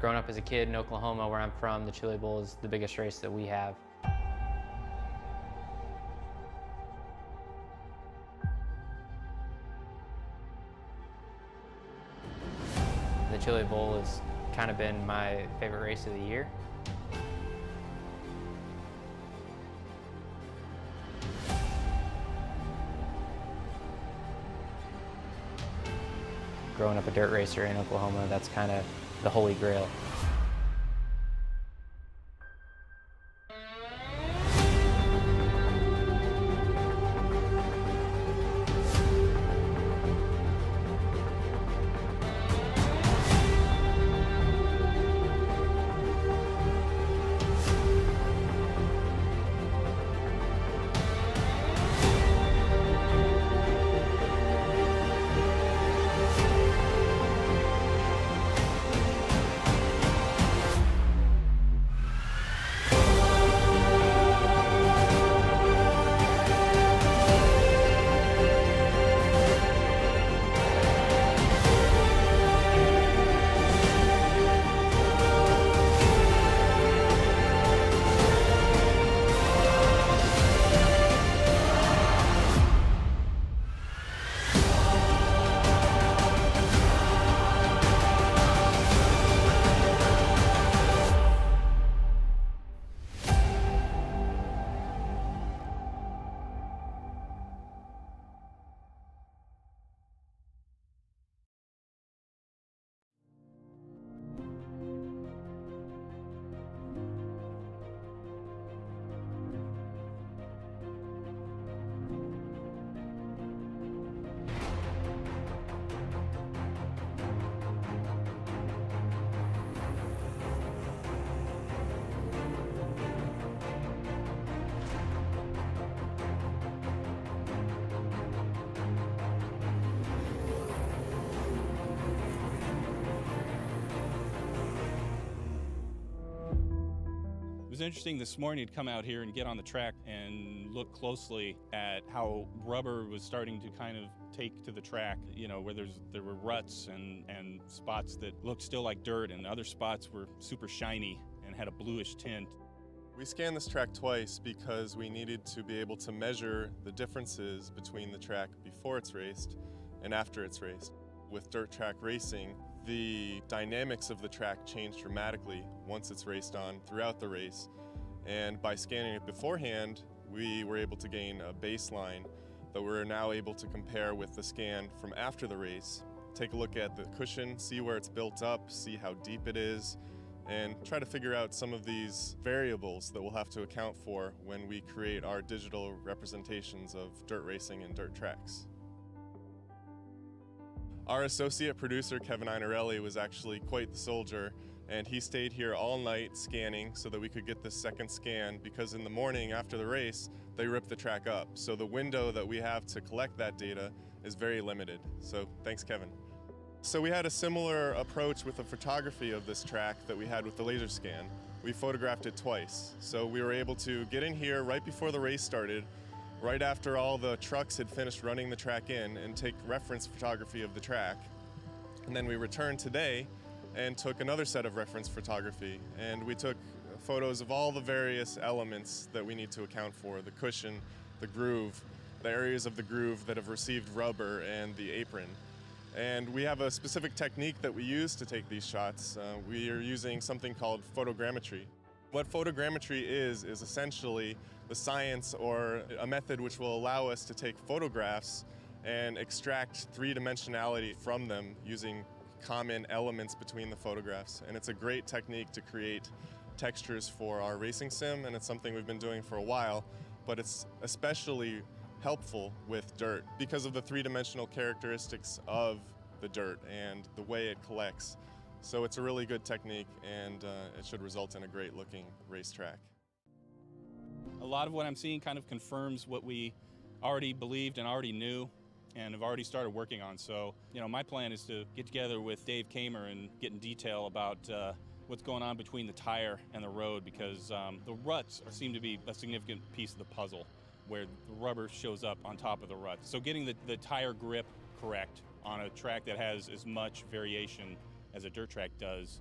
Growing up as a kid in Oklahoma, where I'm from, the Chili Bowl is the biggest race that we have. The Chili Bowl has kind of been my favorite race of the year. Growing up a dirt racer in Oklahoma, that's kind of the holy grail. It was interesting this morning to come out here and get on the track and look closely at how rubber was starting to kind of take to the track, you know, where there were ruts and spots that looked still like dirt, and other spots were super shiny and had a bluish tint. We scanned this track twice because we needed to be able to measure the differences between the track before it's raced and after it's raced. With dirt track racing, the dynamics of the track change dramatically once it's raced on throughout the race. And by scanning it beforehand, we were able to gain a baseline that we're now able to compare with the scan from after the race. Take a look at the cushion, see where it's built up, see how deep it is, and try to figure out some of these variables that we'll have to account for when we create our digital representations of dirt racing and dirt tracks. Our associate producer, Kevin Einarelli, was actually quite the soldier, and he stayed here all night scanning so that we could get this second scan, because in the morning after the race, they ripped the track up. So the window that we have to collect that data is very limited. So thanks, Kevin. So we had a similar approach with the photography of this track that we had with the laser scan. We photographed it twice. So we were able to get in here right before the race started, right after all the trucks had finished running the track in, and take reference photography of the track. And then we returned today and took another set of reference photography. And we took photos of all the various elements that we need to account for: the cushion, the groove, the areas of the groove that have received rubber, and the apron. And we have a specific technique that we use to take these shots. We are using something called photogrammetry. What photogrammetry is essentially the science or a method which will allow us to take photographs and extract three-dimensionality from them using common elements between the photographs. And it's a great technique to create textures for our racing sim, and it's something we've been doing for a while, but it's especially helpful with dirt because of the three-dimensional characteristics of the dirt and the way it collects. So it's a really good technique, and it should result in a great looking racetrack. A lot of what I'm seeing kind of confirms what we already believed and already knew and have already started working on. So, you know, my plan is to get together with Dave Kamer and get in detail about what's going on between the tire and the road, because the ruts seem to be a significant piece of the puzzle, where the rubber shows up on top of the rut. So getting the tire grip correct on a track that has as much variation as a dirt track does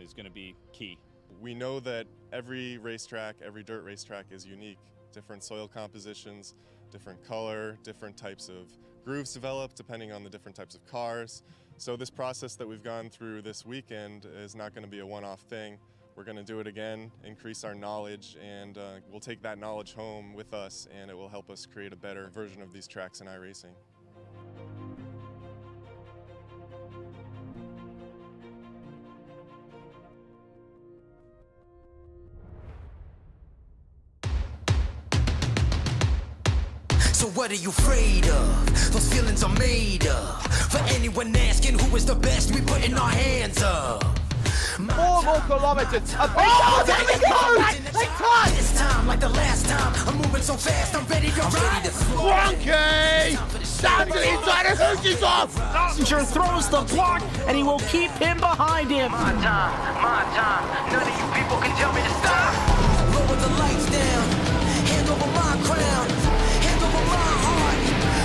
is going to be key. We know that every racetrack, every dirt racetrack is unique. Different soil compositions, different color, different types of grooves developed depending on the different types of cars. So this process that we've gone through this weekend is not going to be a one-off thing. We're going to do it again, increase our knowledge, and we'll take that knowledge home with us, and it will help us create a better version of these tracks in iRacing. So what are you afraid of? Those feelings are made up. For anyone asking who is the best, we putting our hands up. 4 more kilometers. Oh, there we go! They touch! This time, like the last time, I'm moving so fast, I'm ready to ride. Frankie! Down to the inside, and Hoosie's off! Messenger throws the block, and he will keep him behind him. My time. None of you people can tell me to stop. Lower the lights down, hand over my crown, hand over my heart.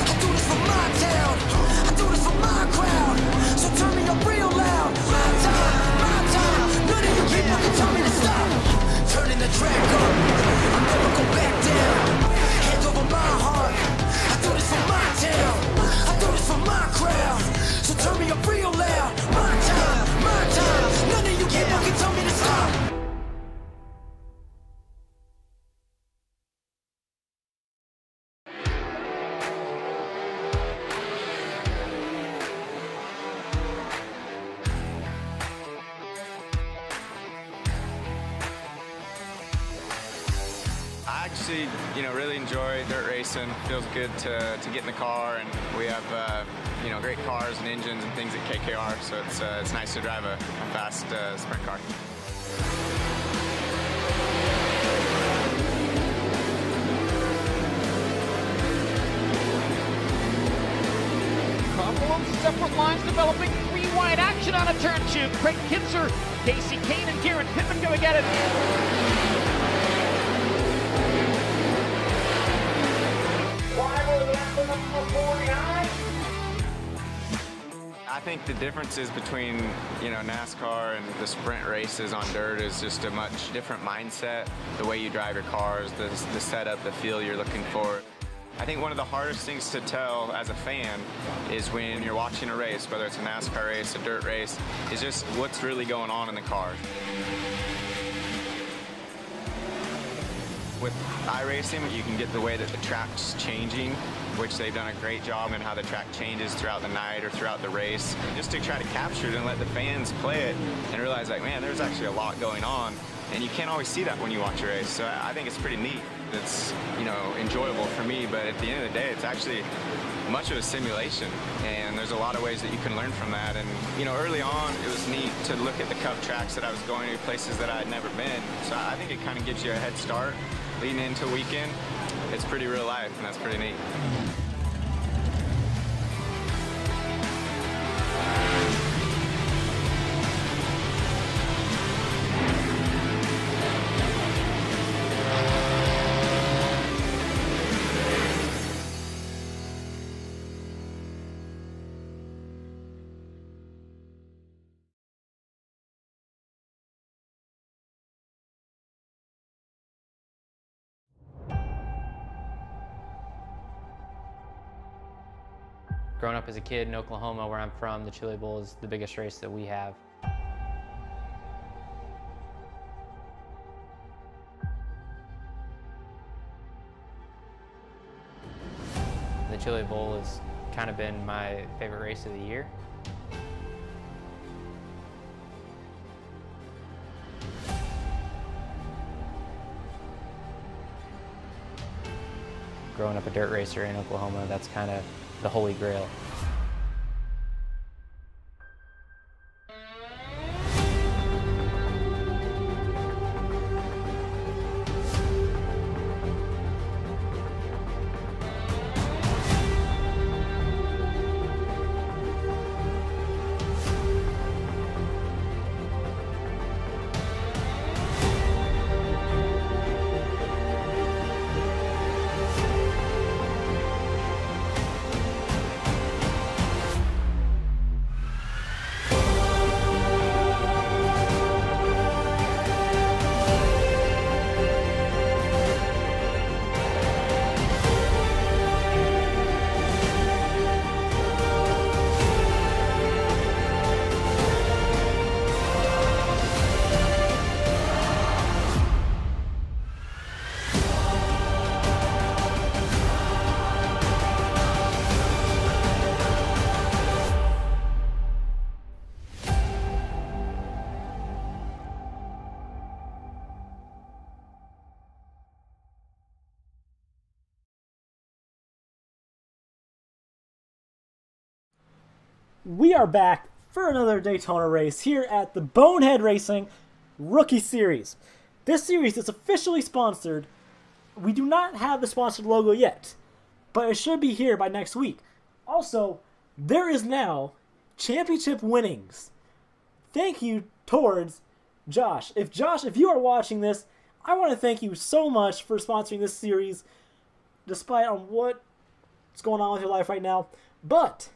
I do this for my town, I do this for my crowd. So turn me up real loud. My time. None of you people can tell me to stop. Turning the track up, I'll never go back down. Hand over my heart, I do this for my town, I do this for my crowd. So turn me up real loud. My time. None of you people can tell me to stop. I actually, really enjoy dirt racing. Feels good to get in the car, and we have, great cars and engines and things at KKR, so it's nice to drive a fast sprint car. Couple of separate lines developing. 3 wide action on a turn 2. Craig Kinzer, Casey Kane, and Kieran Pittman going at it. I think the differences between, NASCAR and the sprint races on dirt is just a much different mindset. The way you drive your cars, the setup, the feel you're looking for. I think one of the hardest things to tell as a fan is when you're watching a race, whether it's a NASCAR race, a dirt race, is just what's really going on in the car. With iRacing, you can get the way that the track's changing, which they've done a great job in how the track changes throughout the night or throughout the race, just to try to capture it and let the fans play it and realize, like, man, there's actually a lot going on, and you can't always see that when you watch a race. So I think it's pretty neat. It's, enjoyable for me, but at the end of the day, it's actually much of a simulation, and there's a lot of ways that you can learn from that. And early on, it was neat to look at the Cup tracks that I was going to, places that I had never been. So I think it kind of gives you a head start leading into a weekend. It's pretty real life, and that's pretty neat. Growing up as a kid in Oklahoma, where I'm from, the Chili Bowl is the biggest race that we have. The Chili Bowl has kind of been my favorite race of the year. Growing up a dirt racer in Oklahoma, that's kind of the holy grail. We are back for another Daytona race here at the Bonehead Racing Rookie Series. This series is officially sponsored. We do not have the sponsored logo yet, but it should be here by next week. Also, there is now championship winnings. Thank you towards Josh. If you are watching this, I want to thank you so much for sponsoring this series, despite on what's going on with your life right now. But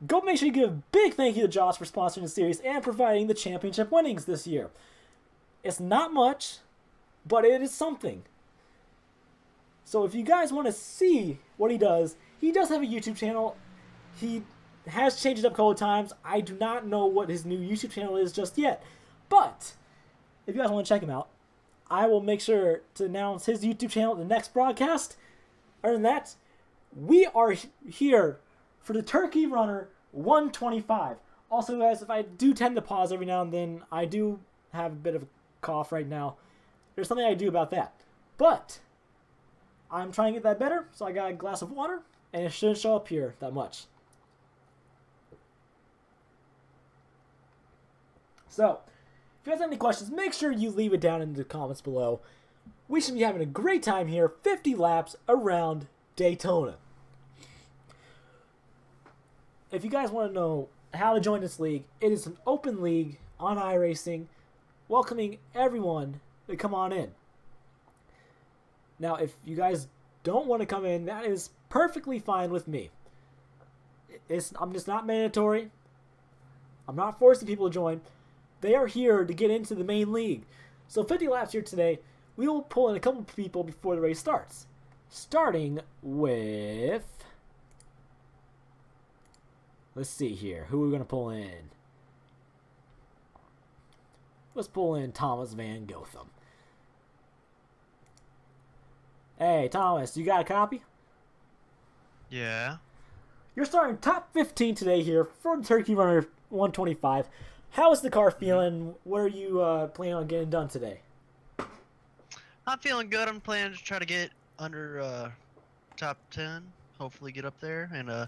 go make sure you give a big thank you to Josh for sponsoring the series and providing the championship winnings this year. It's not much, but it is something. So if you guys want to see what he does have a YouTube channel. He has changed it up a couple of times. I do not know what his new YouTube channel is just yet. But if you guys want to check him out, I will make sure to announce his YouTube channel at the next broadcast. Other than that, we are here for the Turkey Runner 125. Also, guys, if I do tend to pause every now and then, I do have a bit of a cough right now. There's something I do about that. But I'm trying to get that better, so I got a glass of water, and it shouldn't show up here that much. So, if you guys have any questions, make sure you leave it down in the comments below. We should be having a great time here, 50 laps around Daytona. If you guys want to know how to join this league, it is an open league on iRacing, welcoming everyone to come on in. Now, if you guys don't want to come in, that is perfectly fine with me. I'm just not mandatory. I'm not forcing people to join. They are here to get into the main league. So 50 laps here today. We will pull in a couple of people before the race starts. Starting with... Let's see here. Who are we going to pull in? Let's pull in Thomas Van Gotham. Hey, Thomas, you got a copy? Yeah. You're starting top 15 today here for the Turkey Runner 125. How is the car feeling? What are you planning on getting done today? I'm feeling good. I'm planning to try to get under top 10. Hopefully get up there and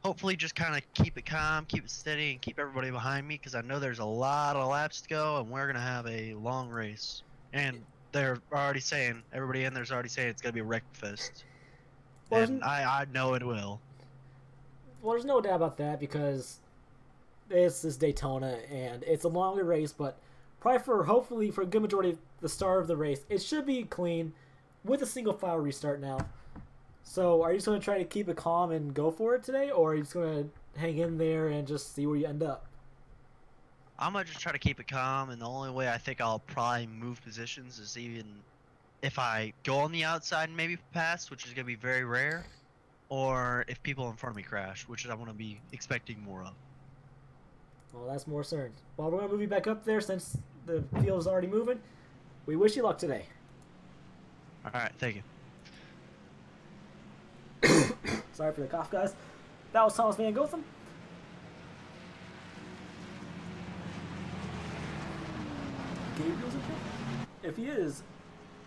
hopefully just kind of keep it calm, keep it steady, and keep everybody behind me because I know there's a lot of laps to go and we're going to have a long race. And they're already saying, everybody in there's already saying it's going to be a wreckfest. Well, and I know it will. Well, there's no doubt about that because it's this Daytona and it's a longer race, but probably hopefully for a good majority of the start of the race, it should be clean with a single file restart now. So are you just going to try to keep it calm and go for it today, or are you just going to hang in there and just see where you end up? I'm going to just try to keep it calm, and the only way I think I'll probably move positions is even if I go on the outside and maybe pass, which is going to be very rare, or if people in front of me crash, which I want to be expecting more of. Well, that's more certain. Well, we're going to move you back up there since the field is already moving. We wish you luck today. All right, thank you. Sorry for the cough, guys. That was Thomas Van Gotham. Gabriel's in here? If he is,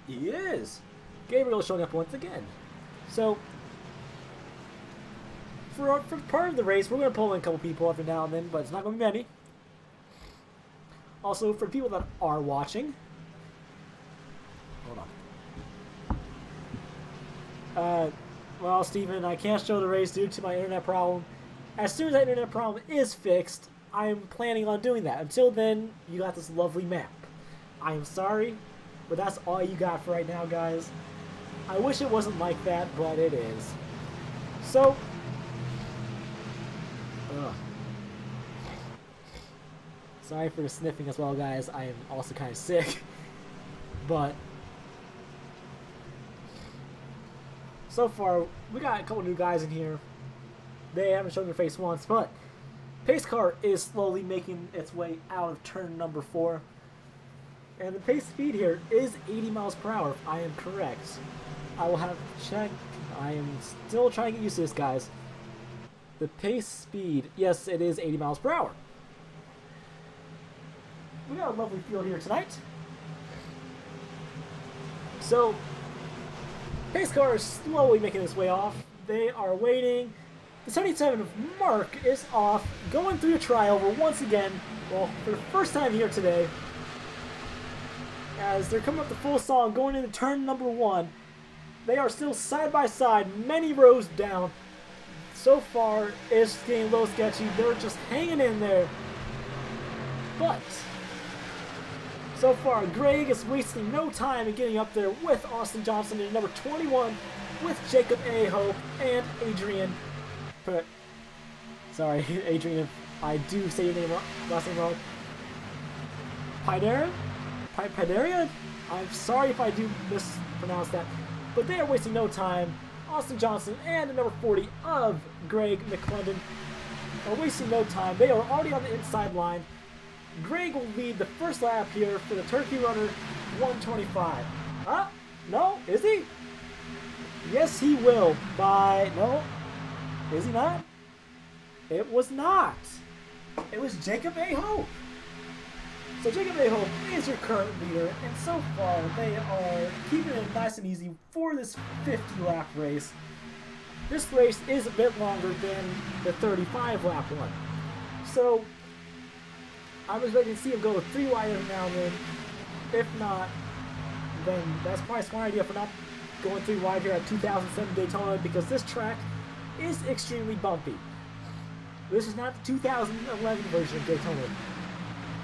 he is. Gabriel is showing up once again. So, for part of the race, we're going to pull in a couple people every now and then, but it's not going to be many. Also, for people that are watching, hold on. Well, Steven, I can't show the race due to my internet problem. As soon as that internet problem is fixed, I am planning on doing that. Until then, you got this lovely map. I am sorry, but that's all you got for right now, guys. I wish it wasn't like that, but it is. So, sorry for the sniffing as well, guys. I am also kind of sick, but so far, we got a couple new guys in here. They haven't shown their face once, but pace car is slowly making its way out of turn number 4. And the pace speed here is 80 miles per hour, if I am correct. I will have to check. I am still trying to get used to this, guys. The pace speed, yes, it is 80 miles per hour. We got a lovely field here tonight. So, pace car is slowly making its way off. They are waiting. The 77 of Mark is off, going through a tryover once again, well, for the first time here today, as they're coming up the full song, going into turn number 1. They are still side by side, many rows down. So far, it's getting a little sketchy. They're just hanging in there. But so far, Greg is wasting no time in getting up there with Austin Johnson in number 21, with Jacob A. Hope and Adrian. Sorry, Adrian, if I do say your name wrong, last name wrong. Pideria? I'm sorry if I do mispronounce that. But they are wasting no time. Austin Johnson and the number 40 of Greg McClendon are wasting no time. They are already on the inside line. Greg will lead the first lap here for the Turkey Runner 125. Huh? No? Is he? Yes, he will. No. Is he not? It was not. It was Jacob A. Hope. So Jacob A. Hope is your current leader, and so far they are keeping it nice and easy for this 50-lap race. This race is a bit longer than the 35-lap one. So I'm expecting to see him go 3 wide every now and then. If not, then that's probably a smart idea for not going 3 wide here at 2007 Daytona, because this track is extremely bumpy. This is not the 2011 version of Daytona,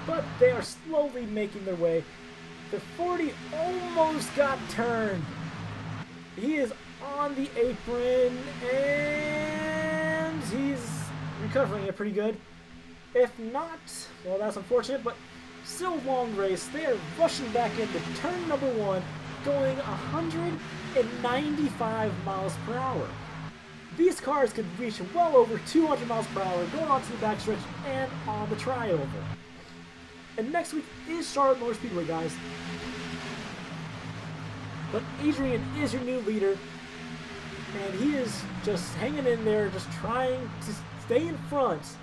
but they are slowly making their way. The 40 almost got turned. He is on the apron, and he's recovering it pretty good. If not, well, that's unfortunate, but still a long race. They are rushing back into turn number 1, going 195 miles per hour. These cars could reach well over 200 miles per hour going onto the backstretch and on the trioval. And next week is Charlotte Motor Speedway, guys. But Adrian is your new leader, and he is just hanging in there, just trying to stay in front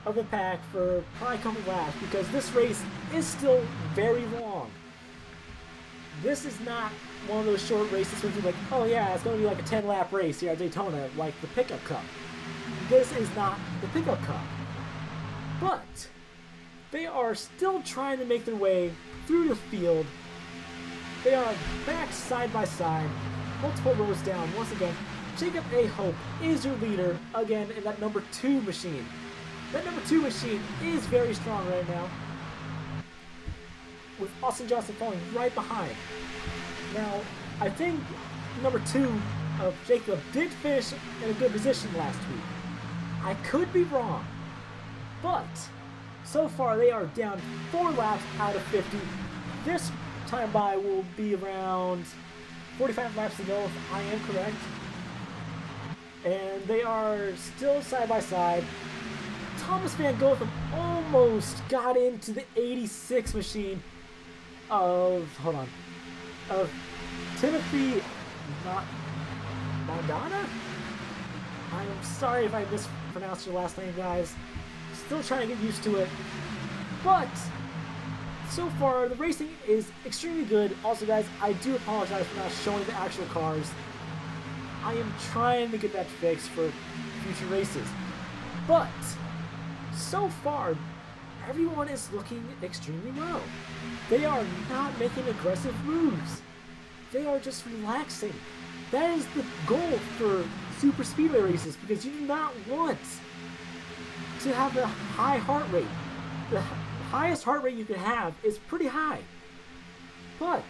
of the pack for probably a couple laps, because this race is still very long. This is not one of those short races where you're like, oh yeah, it's going to be like a 10-lap race here at Daytona, like the Pickup Cup. This is not the Pickup Cup. But they are still trying to make their way through the field. They are back side by side, multiple rows down. Once again, Jacob A. Hope is your leader, again, in that number 2 machine. That number 2 machine is very strong right now, with Austin Johnson falling right behind. Now, I think number 2 of Jacob did finish in a good position last week. I could be wrong, but so far they are down 4 laps out of 50. This time by will be around 45 laps to go if I am correct. And they are still side by side. Thomas Van Gotham almost got into the 86 machine of, of Timothy Madonna? I'm sorry if I mispronounced your last name, guys. Still trying to get used to it. But so far, the racing is extremely good. Also, guys, I do apologize for not showing the actual cars. I am trying to get that fixed for future races. But so far, everyone is looking extremely well. They are not making aggressive moves. They are just relaxing. That is the goal for super speedway races, because you do not want to have a high heart rate. The highest heart rate you can have is pretty high. But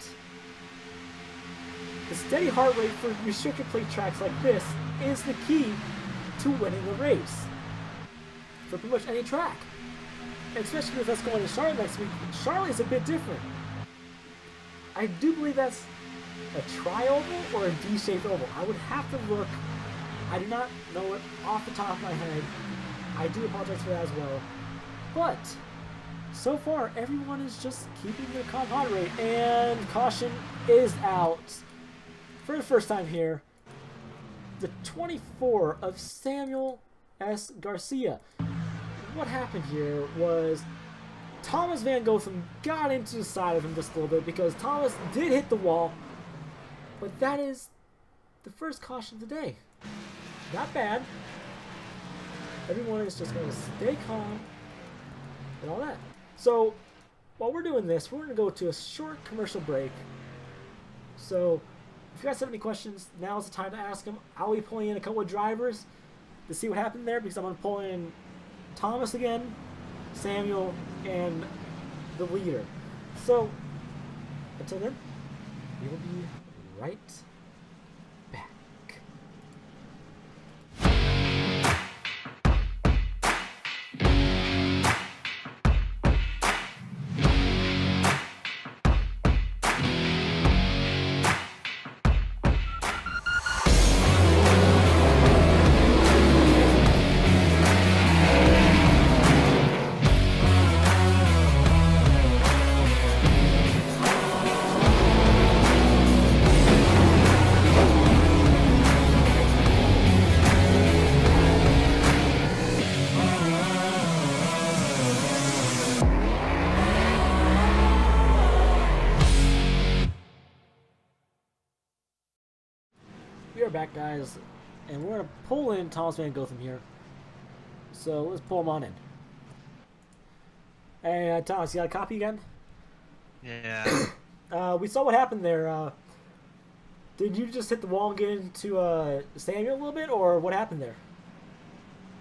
the steady heart rate for restricted plate tracks like this is the key to winning the race for pretty much any track. And especially if that's going to Charlotte next week. Charlotte is a bit different. I do believe that's a tri-oval or a D-shaped oval. I would have to look. I do not know it off the top of my head. I do apologize for that as well. But so far, everyone is just keeping their calm heart rate, and caution is out for the first time here. The 24 of Samuel S. Garcia. What happened here was Thomas Van Gotham got into the side of him just a little bit, because Thomas did hit the wall. But that is the first caution today. Not bad. Everyone is just going to stay calm and all that. So, while we're doing this, we're going to go to a short commercial break. So, if you guys have any questions, now's the time to ask them. I'll be pulling in a couple of drivers to see what happened there because I'm going to pull in Thomas again, Samuel, and the leader. So, until then, we will be right back. We are back, guys, and we're going to pull in Thomas Van Gotham here. So let's pull him on in. Hey, Thomas, you got a copy again? Yeah. We saw what happened there. Did you just hit the wall and get into Samuel a little bit, or what happened there?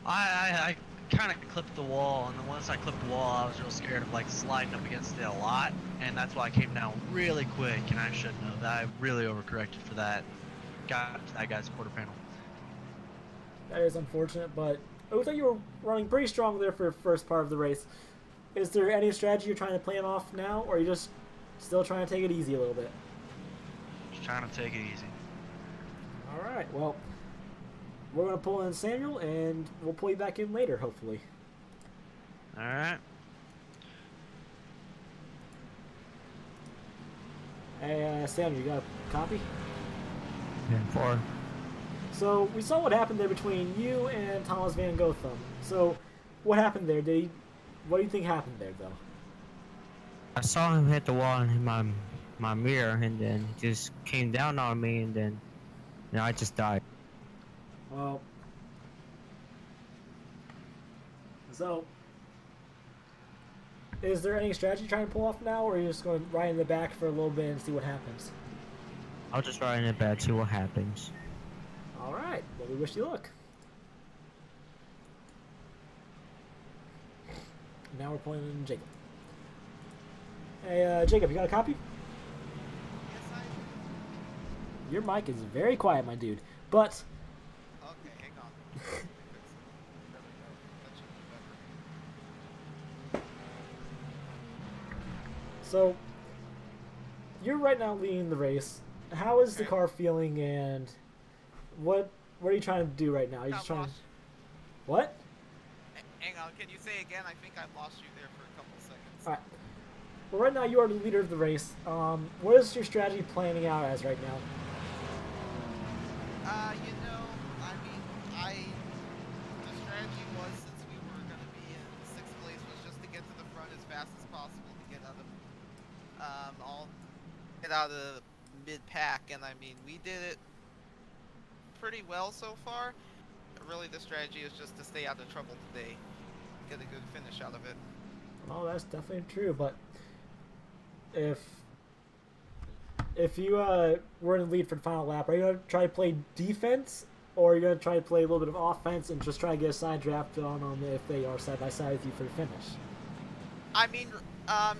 I kind of clipped the wall, and then once I clipped the wall, I was real scared of like sliding up against it a lot, and that's why I came down really quick, and I shouldn't have. I really overcorrected for that. Got to that guy's quarter panel. That is unfortunate, but it looks like you were running pretty strong there for the first part of the race. Is there any strategy you're trying to plan off now, or are you just still trying to take it easy a little bit? Just trying to take it easy. Alright, well, we're going to pull in Samuel, and we'll pull you back in later, hopefully. Alright. Hey, Samuel, you got a copy? 4. So, we saw what happened there between you and Thomas Van Gotham. So, what happened there? What do you think happened there, though? I saw him hit the wall and hit my mirror, and then he just came down on me, and then I just died. Well, so is there any strategy you're trying to pull off now, or are you just going right in the back for a little bit and see what happens? I'll just ride in the back, see what happens. Alright, well, we wish you luck. Now we're pulling in Jacob. Hey, Jacob, you got a copy? Yes, I do. Your mic is very quiet, my dude, but... Okay, hang on. There we go. That should be better. So, you're right now leading the race. How is the Okay. car feeling, and what are you trying to do right now? Are you just trying to... What? Hang on, can you say again? I think I lost you there for a couple seconds. Alright. Well, right now you are the leader of the race. What is your strategy planning out as right now? You know, I mean, the strategy was, since we were going to be in 6th place, was just to get to the front as fast as possible to get out of, the mid-pack, and I mean, we did it pretty well so far. Really, the strategy is just to stay out of trouble today, get a good finish out of it. Oh, that's definitely true, but if you were in the lead for the final lap, are you going to try to play defense, or are you going to try to play a little bit of offense and just try to get a side draft on them if they are side by side with you for the finish? I mean,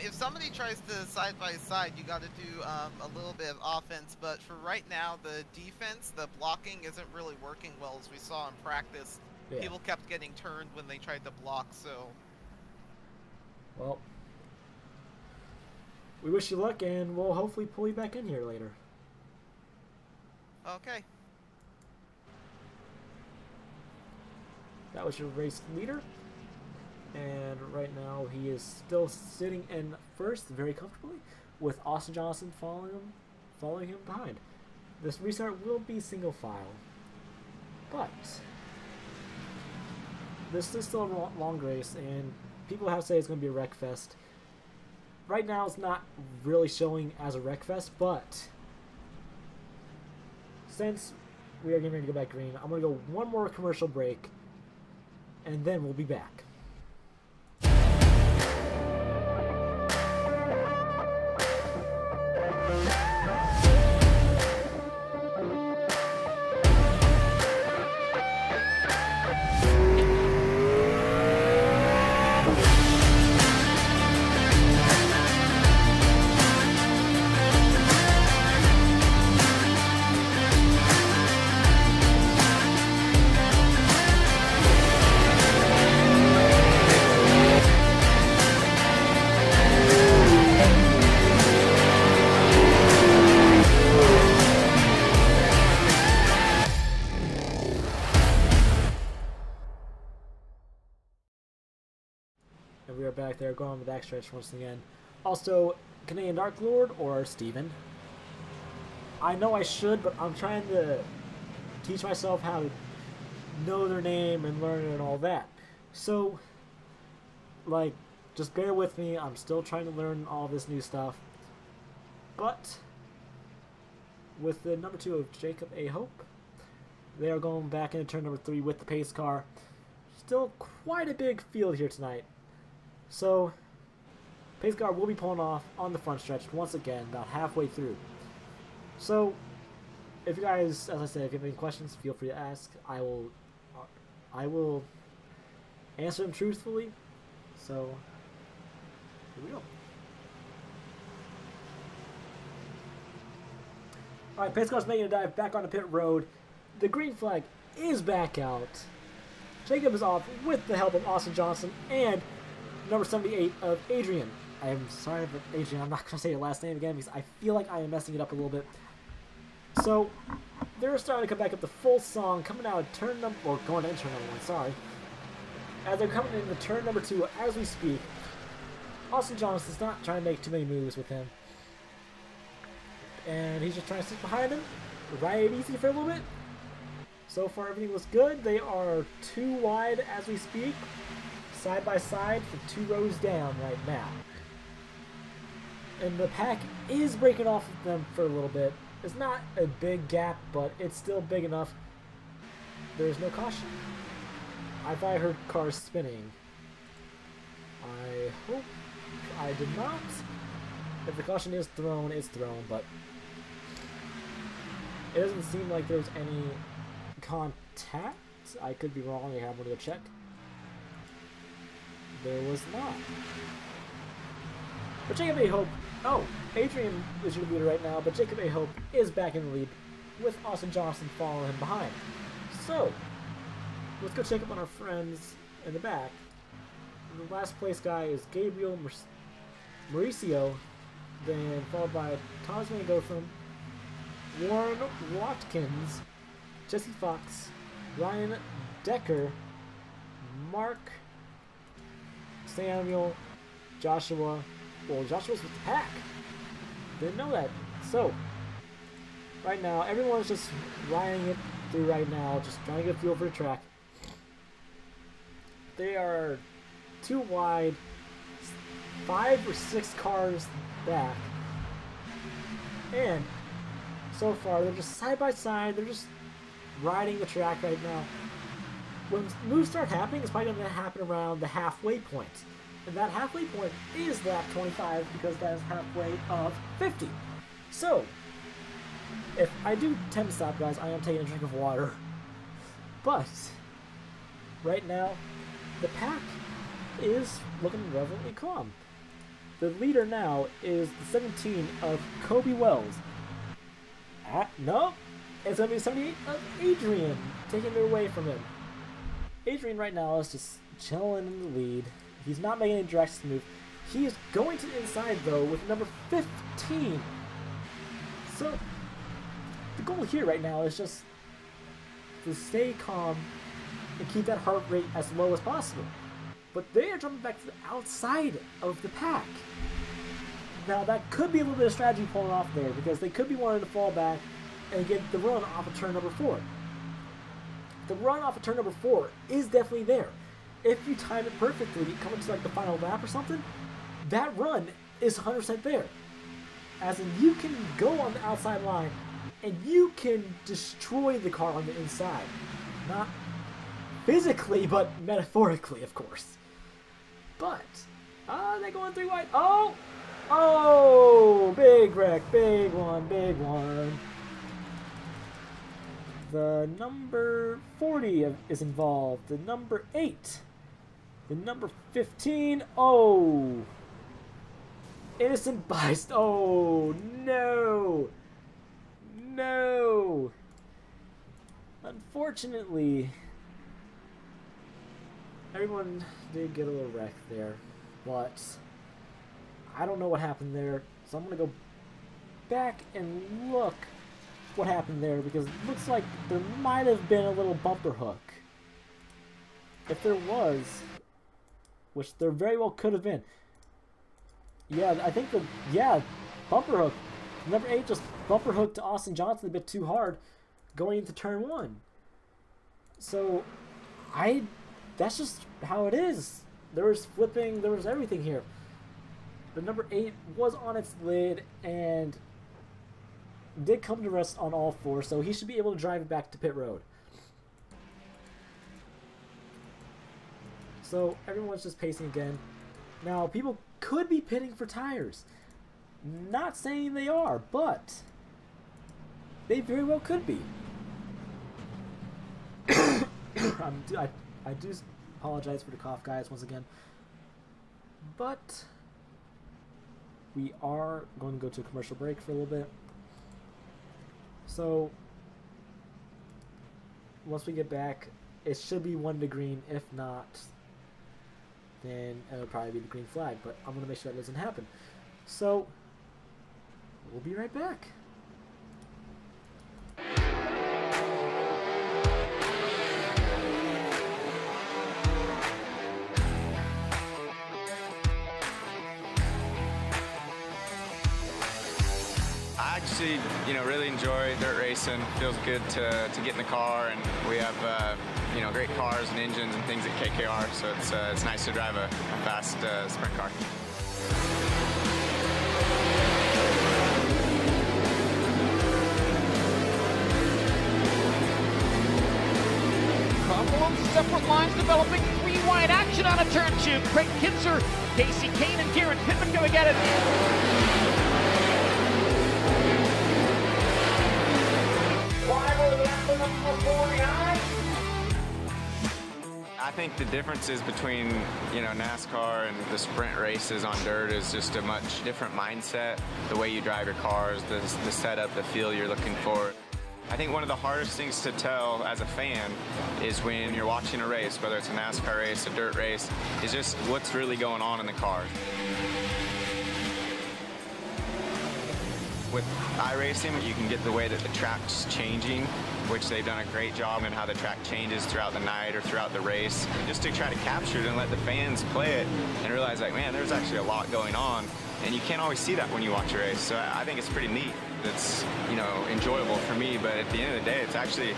if somebody tries to side by side, you got to do a little bit of offense, but for right now, the defense, the blocking isn't really working well, as we saw in practice. Yeah. People kept getting turned when they tried to block, so... Well, we wish you luck, and we'll hopefully pull you back in here later. Okay. That was your race leader. And right now he is still sitting in first very comfortably, with Austin Johnson following him behind. This restart will be single file, but this is still a long race, and people have said it's going to be a wreck fest. Right now it's not really showing as a wreck fest, but since we are getting ready to go back green, I'm going to go one more commercial break, and then we'll be back. And we are back there going on the backstretch once again. Also, Canadian Dark Lord or Steven. I know I should, but I'm trying to teach myself how to know their name and learn it and all that. So, like, just bear with me. I'm still trying to learn all this new stuff. But, with the number 2 of Jacob A. Hope, they are going back into turn number 3 with the pace car. Still quite a big field here tonight. So, pace car will be pulling off on the front stretch once again, about halfway through. So, if you guys, as I said, if you have any questions, feel free to ask. I will answer them truthfully. So, here we go. Alright, pace car's making a dive back on the pit road. The green flag is back out. Jacob is off with the help of Austin Johnson and number 78 of Adrian. I am sorry, but Adrian, I'm not going to say your last name again because I feel like I am messing it up a little bit. So, they're starting to come back up the full song, coming out of turn number, or going into turn number 1, sorry. As they're coming into turn number 2 as we speak, Austin Johnson's not trying to make too many moves with him. And he's just trying to sit behind him, ride it easy for a little bit. So far, everything was good. They are 2 wide as we speak, side by side for 2 rows down right now. And the pack is breaking off of them for a little bit. It's not a big gap, but it's still big enough. There's no caution. I thought I heard cars spinning. I hope I did not. If the caution is thrown, it's thrown, but it doesn't seem like there's any contact. I could be wrong. I have to go check. There was not. But Jacob A. Hope, Adrian is your leader right now, but Jacob A. Hope is back in the lead with Austin Johnson following him behind. So, let's go check up on our friends in the back. The last place guy is Gabriel Mauricio, then followed by Thomas Van Gotham, Warren Watkins, Jesse Fox, Ryan Decker, Mark Samuel, Joshua. Well, Joshua's with the pack. Didn't know that. So, right now, everyone's just riding it through right now, just trying to get a feel for the track. They are 2 wide, 5 or 6 cars back. And, so far, they're just side by side, they're just riding the track right now. When moves start happening, it's probably going to happen around the halfway point. And that halfway point is lap 25 because that is halfway of 50. So, if I do tend to stop, guys, I am taking a drink of water. But, right now, the pack is looking relatively calm. The leader now is the 17 of Kobe Wells. No, it's going to be 78 of Adrian, taking it away from him. Adrian right now is just chilling in the lead. He's not making any direct move. He is going to the inside, though, with number 15. So, the goal here right now is just to stay calm and keep that heart rate as low as possible. But they are jumping back to the outside of the pack. Now, that could be a little bit of strategy pulling off there, because they could be wanting to fall back and get the run off of turn number 4. The run off of turn number 4 is definitely there. If you time it perfectly, coming to like the final lap or something, that run is 100% there. As in, you can go on the outside line, and you can destroy the car on the inside. Not physically, but metaphorically, of course. But, they're going 3 wide. Oh! Oh! Big wreck. Big one. Big one. The number 40 is involved. The number 8. The number 15. Oh! Innocent bystander. Oh, no! No! Unfortunately, everyone did get a little wrecked there, but I don't know what happened there, so I'm going to go back and look what happened there, because it looks like there might have been a little bumper hook. If there was, which there very well could have been. Yeah, I think bumper hook. Number 8 just bumper hooked to Austin Johnson a bit too hard going into turn 1. So, that's just how it is. There was flipping, there was everything here. The number 8 was on its lid and did come to rest on all 4, so he should be able to drive it back to pit road. So, everyone's just pacing again. Now, people could be pitting for tires. Not saying they are, but they very well could be. I do apologize for the cough, guys, once again. But we are going to go to a commercial break for a little bit. So once we get back, it should be 1 to green. If not, then it'll probably be the green flag. But I'm going to make sure that doesn't happen. So we'll be right back. I actually, really enjoy dirt racing. Feels good to get in the car, and we have, great cars and engines and things at KKR, so it's nice to drive a fast sprint car. Couple of separate lines developing, 3 wide action on a turn 2. Craig Kinzer, Casey Kane, and Garrett Pittman going at it. I think the differences between, NASCAR and the sprint races on dirt is just a much different mindset. The way you drive your cars, the setup, the feel you're looking for. I think one of the hardest things to tell as a fan is when you're watching a race, whether it's a NASCAR race, a dirt race, is just what's really going on in the car. With iRacing, you can get the way that the track's changing, which they've done a great job in how the track changes throughout the night or throughout the race, just to try to capture it and let the fans play it and realize, like, man, there's actually a lot going on, and you can't always see that when you watch a race. So I think it's pretty neat. It's, enjoyable for me, but at the end of the day, it's actually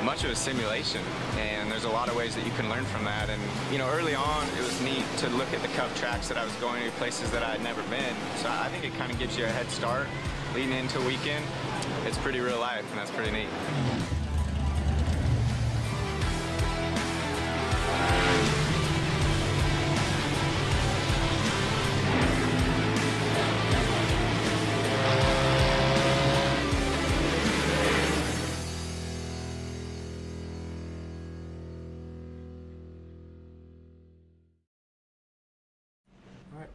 much of a simulation, and there's a lot of ways that you can learn from that. And early on, it was neat to look at the Cup tracks that I was going to, places that I had never been. So I think it kind of gives you a head start leading into a weekend. It's pretty real life, and that's pretty neat.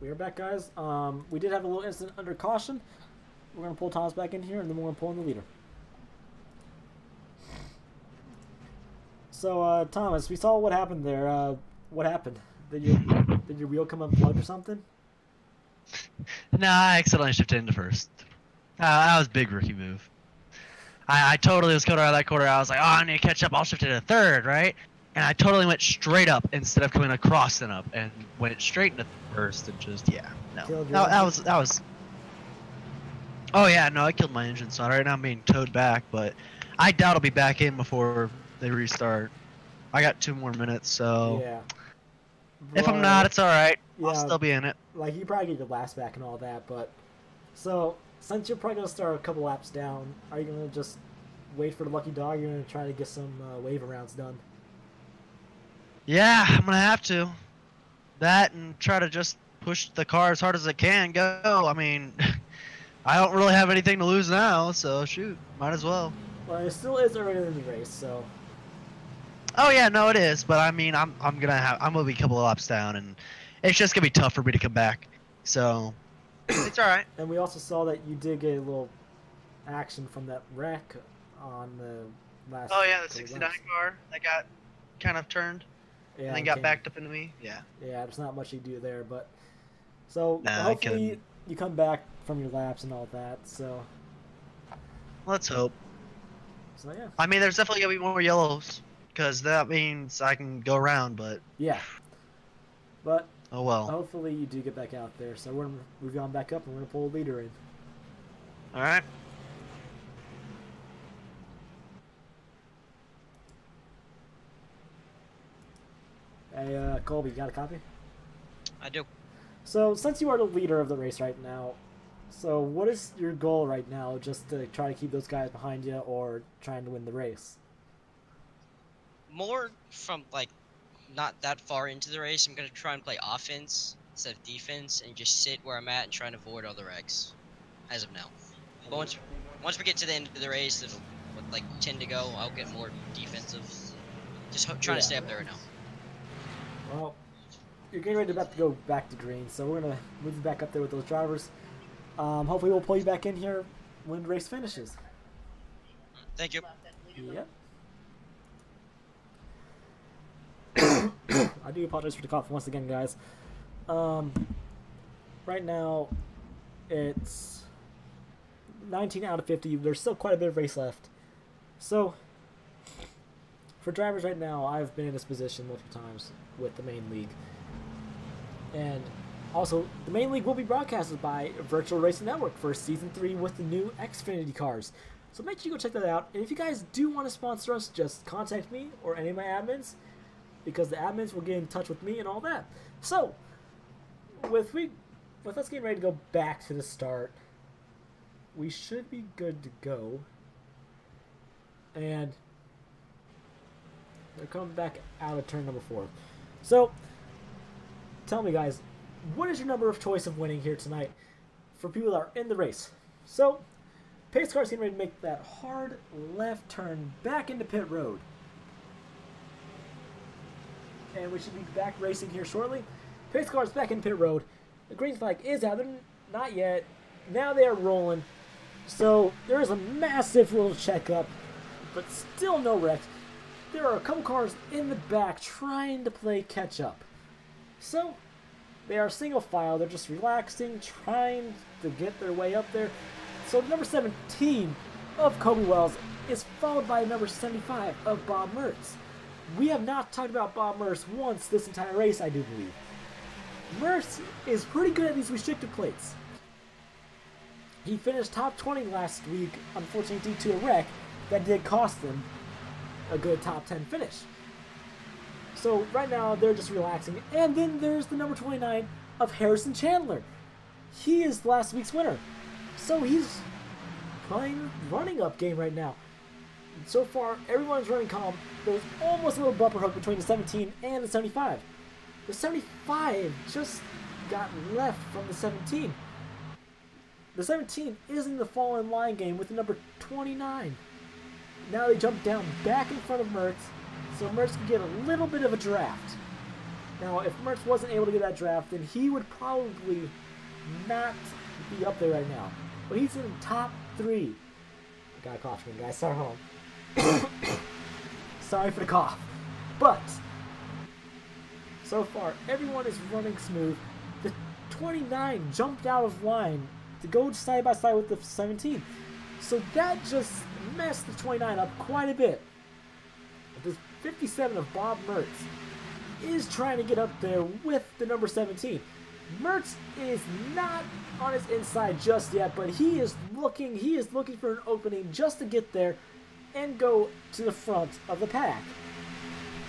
We are back, guys. We did have a little incident under caution. We're going to pull Thomas back in here, and then we're going to pull in the leader. So, Thomas, we saw what happened there. What happened? Did your wheel come unplugged or something? Nah, I accidentally shifted into first. That was a big rookie move. I totally was coming out of that corner. I was like, oh, I need to catch up. I'll shift into third, right? And I totally went straight up instead of coming across and up, and went straight into first and just, no. That was. Oh yeah, no, I killed my engine, so right now I'm being towed back, but I doubt I'll be back in before they restart. I got 2 more minutes, so yeah. If I'm not, it's all right. Yeah, I'll still be in it. Like, you probably get your last back and all that, but so since you're probably gonna start a couple laps down, are you gonna just wait for the lucky dog? Or you're gonna try to get some wave rounds done? Yeah, I'm gonna have to. That and try to just push the car as hard as I can. Go. I mean, I don't really have anything to lose now, so shoot, might as well. Well, it still is early in the race, so. Oh yeah, no, it is. But I mean, I'm gonna be a couple of laps down, and it's just gonna be tough for me to come back. So it's all right. And we also saw that you did get a little action from that wreck on the last. Oh yeah, the '69 car that got kind of turned. Yeah, and then got backed up into me. Yeah. Yeah, there's not much you do there, but so nah, hopefully you come back from your laps and all that. So let's hope. So yeah. I mean, there's definitely gonna be more yellows because that means I can go around. But yeah. But oh well. Hopefully you do get back out there. So we've gone back up and we're gonna pull a leader in. All right. Hey, Colby, you got a copy? I do. So, since you are the leader of the race right now, so what is your goal right now? Just to try to keep those guys behind you, or trying to win the race? More from, like, not that far into the race, I'm going to try and play offense instead of defense, and just sit where I'm at and try and avoid all the wrecks, as of now. But once we get to the end of the race, with like 10 to go, I'll get more defensive. Just trying to stay up there right now. Well, you're getting ready to go back to green, so we're going to move you back up there with those drivers. Hopefully we'll pull you back in here when the race finishes. Thank you. Yep. I do apologize for the cough once again, guys. Right now, it's 19 out of 50. There's still quite a bit of race left. So, for drivers right now, I've been in this position multiple times with the main league. And also, the main league will be broadcasted by Virtual Racing Network for Season 3 with the new Xfinity cars. So make sure you go check that out. And if you guys do want to sponsor us, just contact me or any of my admins, because the admins will get in touch with me and all that. So, with us getting ready to go back to the start, we should be good to go. And they're coming back out of turn number 4. So, tell me, guys, what is your number of choice of winning here tonight for people that are in the race? So, pace car's getting ready to make that hard left turn back into pit road. And we should be back racing here shortly. Pace car's back in pit road. The green flag is out. They're not yet. Now they are rolling. So, there is a massive little checkup, but still no wrecks. There are a couple cars in the back trying to play catch up. So, they are single file. They're just relaxing, trying to get their way up there. So, number 17 of Kobe Wells is followed by number 75 of Bob Mertz. We have not talked about Bob Mertz once this entire race, I do believe. Mertz is pretty good at these restricted plates. He finished top 20 last week, unfortunately due to a wreck that did cost him a good top 10 finish. So right now they're just relaxing. And then there's the number 29 of Harrison Chandler. He is last week's winner. So he's playing running up game right now. So far everyone's running calm. There's almost a little bumper hook between the 17 and the 75. The 75 just got left from the 17. The 17 is in the fall in line game with the number 29. Now they jump down back in front of Mertz, so Mertz can get a little bit of a draft. Now, if Mertz wasn't able to get that draft, then he would probably not be up there right now. But he's in the top 3. I got a cough again, guys. Sorry, hold on. Sorry for the cough. But, so far, everyone is running smooth. The 29 jumped out of line to go side by side with the 17. So that just messed the 29 up quite a bit. This 57 of Bob Mertz is trying to get up there with the number 17. Mertz is not on his inside just yet, but he is looking for an opening just to get there and go to the front of the pack.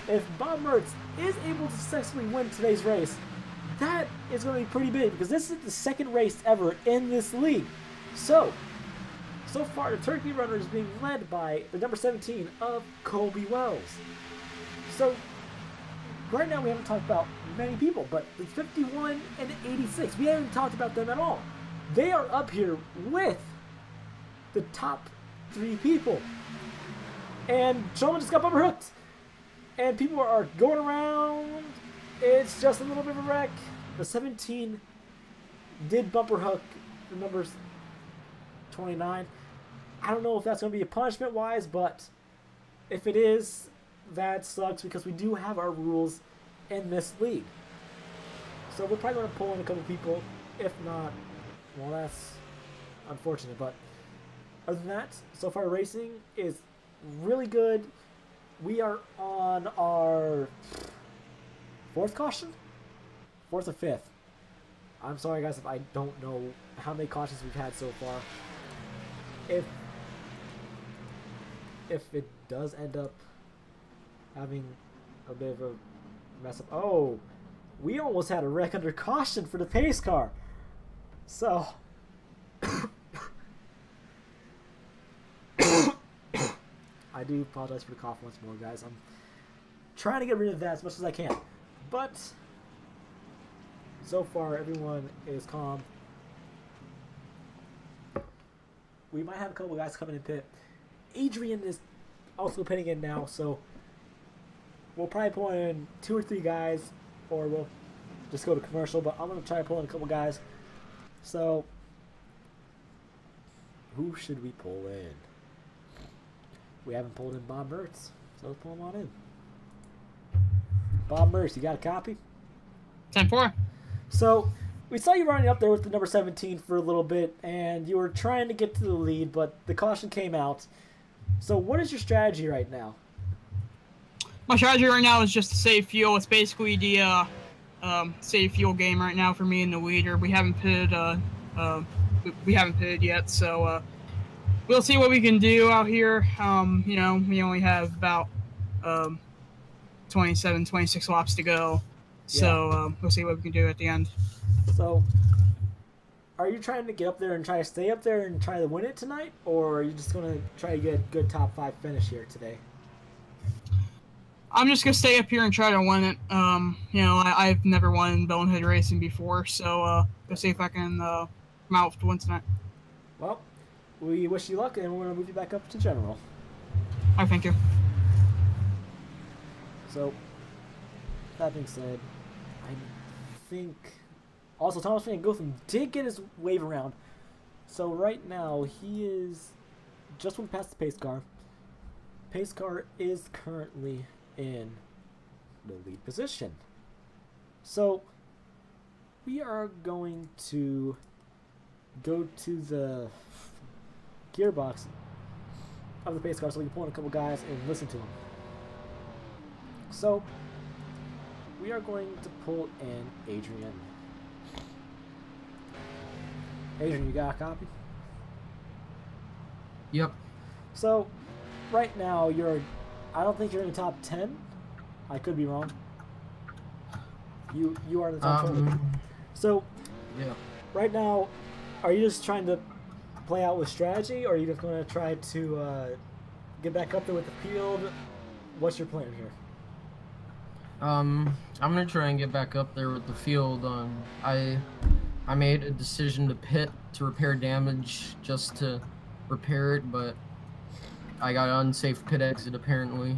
If Bob Mertz is able to successfully win today's race, that is going to be pretty big, because this is the second race ever in this league. So far the Turkey Runner is being led by the number 17 of Colby Wells. So right now we haven't talked about many people, but the 51 and 86, we haven't talked about them at all. They are up here with the top 3 people. And someone just got bumper hooked. And people are going around. It's just a little bit of a wreck. The 17 did bumper hook the numbers 29. I don't know if that's going to be a punishment-wise, but if it is, that sucks because we do have our rules in this league. So we're probably going to pull in a couple people. If not, well, that's unfortunate. But other than that, so far racing is really good. We are on our 4th caution? 4th or 5th. I'm sorry, guys, if I don't know how many cautions we've had so far. If it does end up having a bit of a mess up. Oh, we almost had a wreck under caution for the pace car. So, I do apologize for the cough once more, guys. I'm trying to get rid of that as much as I can. But, so far, everyone is calm. We might have a couple guys coming in pit. Adrian is also pitting in now, so we'll probably pull in 2 or 3 guys, or we'll just go to commercial, but I'm going to try to pull in a couple guys. So, who should we pull in? We haven't pulled in Bob Mertz, so let's pull him on in. Bob Mertz, you got a copy? 10-4. So, we saw you running up there with the number 17 for a little bit, and you were trying to get to the lead, but the caution came out. So, what is your strategy right now? My strategy right now is just to save fuel. It's basically the save fuel game right now for me and the leader. We haven't pitted yet, so we'll see what we can do out here. You know, we only have about 27, 26 laps to go, so we'll see what we can do at the end. So, are you trying to get up there and try to stay up there and try to win it tonight, or are you just going to try to get a good top 5 finish here today? I'm just going to stay up here and try to win it. You know, I've never won Bonehead Racing before, so go see if I can come out to win tonight. Well, we wish you luck, and we're going to move you back up to General. I thank you. So, that being said, I think... Also, Thomas Van Gotham did get his wave around. So right now, he is just went past the pace car. Pace car is currently in the lead position. So we are going to go to the gearbox of the pace car so we can pull in a couple guys and listen to them. So we are going to pull in Adrian. Adrian, you got a copy? Yep. So, right now, I don't think you're in the top 10. I could be wrong. You are in the top 20. So, yeah. Right now, are you just trying to play out with strategy, or are you just going to try to get back up there with the field? What's your plan here? I'm going to try and get back up there with the field. I made a decision to pit to repair damage just to repair it, but I got an unsafe pit exit apparently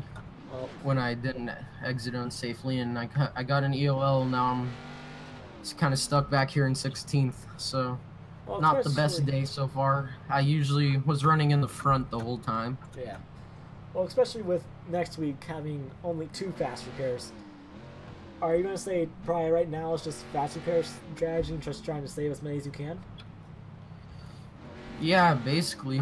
when I didn't exit unsafely, and I got an EOL. Now I'm just kind of stuck back here in 16th, so not the best day so far. I usually was running in the front the whole time. Yeah. Well, especially with next week having only 2 fast repairs. Are you going to say probably right now it's just fast repair strategy and just trying to save as many as you can? Yeah, basically.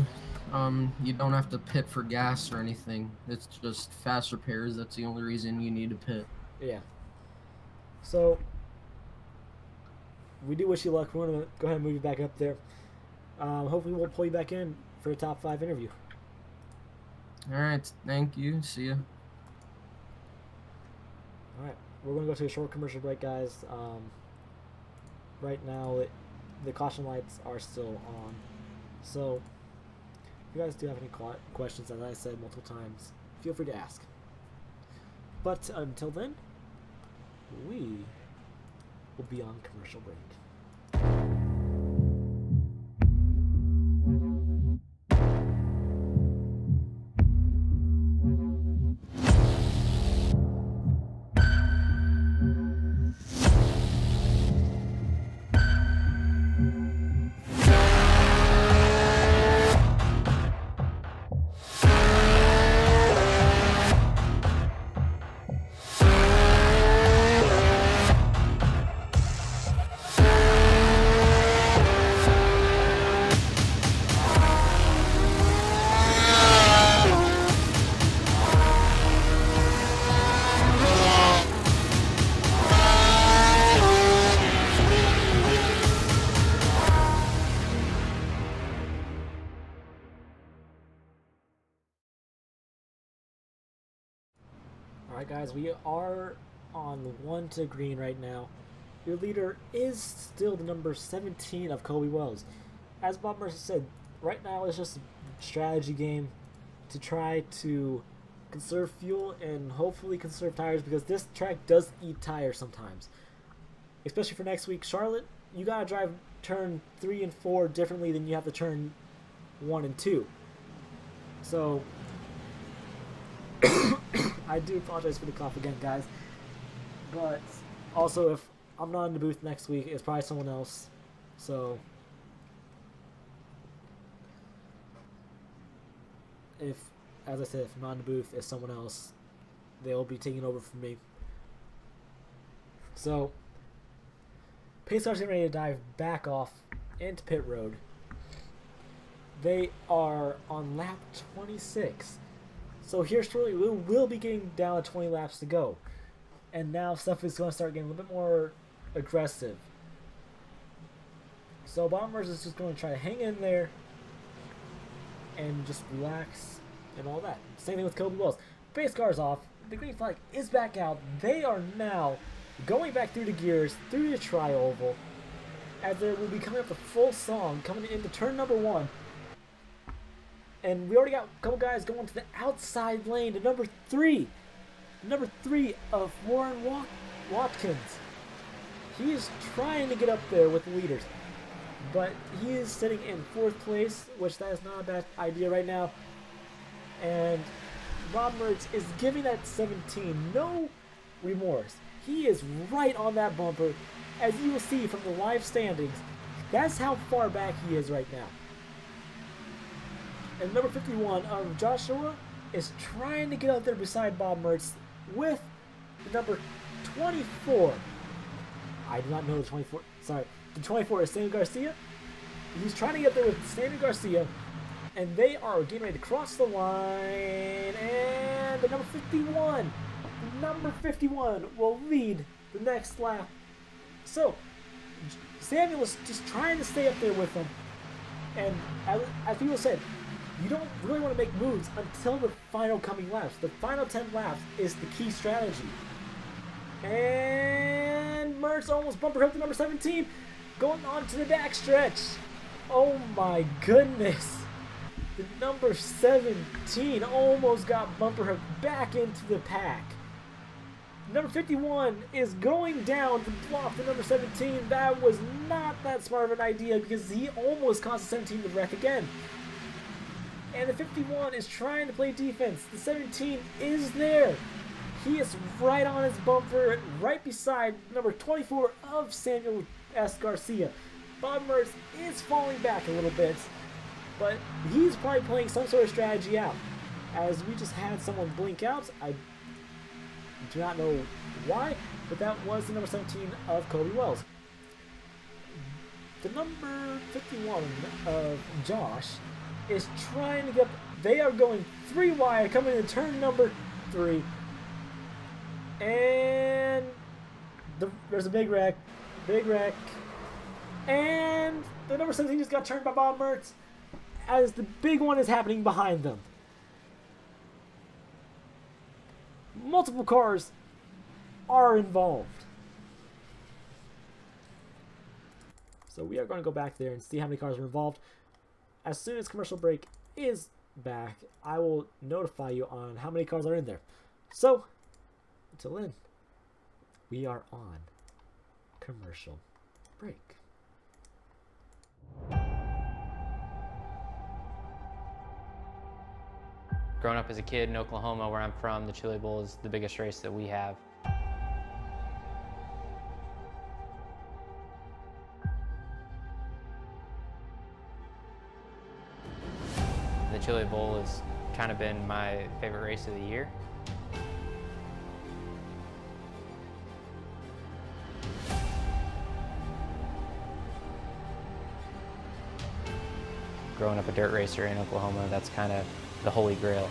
You don't have to pit for gas or anything. It's just fast repairs. That's the only reason you need to pit. Yeah. So, we do wish you luck. We're going to go ahead and move you back up there. Hopefully we'll pull you back in for a top 5 interview. Alright, thank you. See ya. Alright. We're going to go to a short commercial break, guys. Right now, the caution lights are still on. So, if you guys do have any questions, as I said multiple times, feel free to ask. But until then, we will be on commercial break. Alright guys, we are on 1 to green right now. Your leader is still the number 17 of Kobe Wells. As Bob Mercer said, right now it's just a strategy game to try to conserve fuel and hopefully conserve tires, because this track does eat tires sometimes. Especially for next week. Charlotte, you gotta drive turn 3 and 4 differently than you have to turn 1 and 2. So I do apologize for the cough again, guys. But also, if I'm not in the booth next week, it's probably someone else. So if, as I said, if I'm not in the booth, it's someone else. They'll be taking over from me. So pace cars getting ready to dive back off into pit road. They are on lap 26. So here shortly we will be getting down to 20 laps to go. And now stuff is going to start getting a little bit more aggressive. So Bombers is just going to try to hang in there and just relax and all that. Same thing with Kobe Wells. Base car's off. The green flag is back out. They are now going back through the gears, through the tri-oval, as there will be coming up the full song coming into turn number 1. And we already got a couple guys going to the outside lane to number 3. Number 3 of Warren Watkins. He is trying to get up there with the leaders, but he is sitting in 4th place, which that is not a bad idea right now. And Rob Mertz is giving that 17 no remorse. He is right on that bumper. As you will see from the live standings, that's how far back he is right now. And number 51 of Joshua is trying to get out there beside Bob Mertz with the number 24. I do not know the 24. Sorry. The 24 is Sammy Garcia. He's trying to get there with Sammy Garcia. And they are getting ready to cross the line. And the number 51. The number 51 will lead the next lap. So, Samuel was just trying to stay up there with them. And as people said, you don't really want to make moves until the final coming laps. The final 10 laps is the key strategy. And Mertz almost bumper hooked the number 17. Going on to the backstretch. Oh my goodness. The number 17 almost got bumper hooked back into the pack. Number 51 is going down to block the number 17. That was not that smart of an idea because he almost caused the 17 to wreck again. And the 51 is trying to play defense. The 17 is there. He is right on his bumper, right beside number 24 of Samuel S. Garcia. Bob Mertz is falling back a little bit, but he's probably playing some sort of strategy out. As we just had someone blink out, I do not know why, but that was the number 17 of Kobe Wells. The number 51 of Josh is trying to get. They are going 3 wide, coming in turn number 3, and there's a big wreck, and the number 17 just got turned by Bob Mertz as the big one is happening behind them. Multiple cars are involved. So we are going to go back there and see how many cars are involved. As soon as commercial break is back, I will notify you on how many cars are in there. So, until then, we are on commercial break. Growing up as a kid in Oklahoma, where I'm from, the Chili Bowl is the biggest race that we have. The Chili Bowl has kind of been my favorite race of the year. Growing up a dirt racer in Oklahoma, that's kind of the holy grail.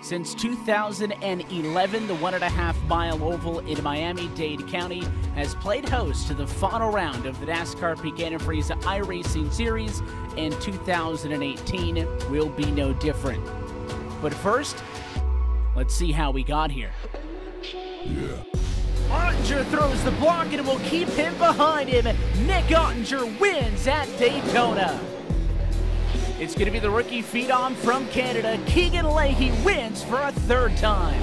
Since 2011, the 1.5 mile oval in Miami-Dade County has played host to the final round of the NASCAR Pecan and Frieza iRacing Series, and 2018 will be no different. But first, let's see how we got here. Ottinger throws the block and it will keep him behind him. Nick Ottinger wins at Daytona. It's going to be the rookie phenom from Canada, Keegan Leahy, wins for a third time.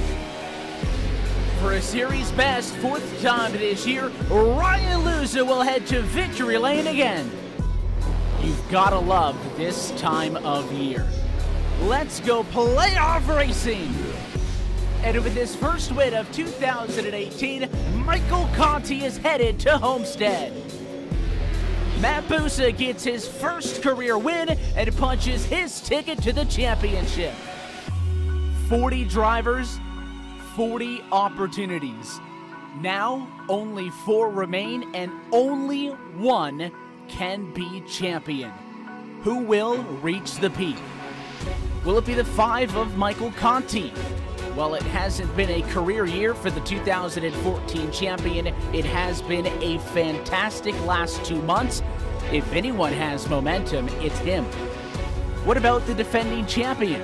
For a series best fourth time this year, Ryan Luza will head to victory lane again. You've got to love this time of year. Let's go playoff racing. And with his first win of 2018, Michael Conti is headed to Homestead. Matt Busa gets his first career win and punches his ticket to the championship. 40 drivers, 40 opportunities. Now, only 4 remain and only one can be champion. Who will reach the peak? Will it be the 5 of Michael Conti? While it hasn't been a career year for the 2014 champion, it has been a fantastic last 2 months. If anyone has momentum, it's him. What about the defending champion?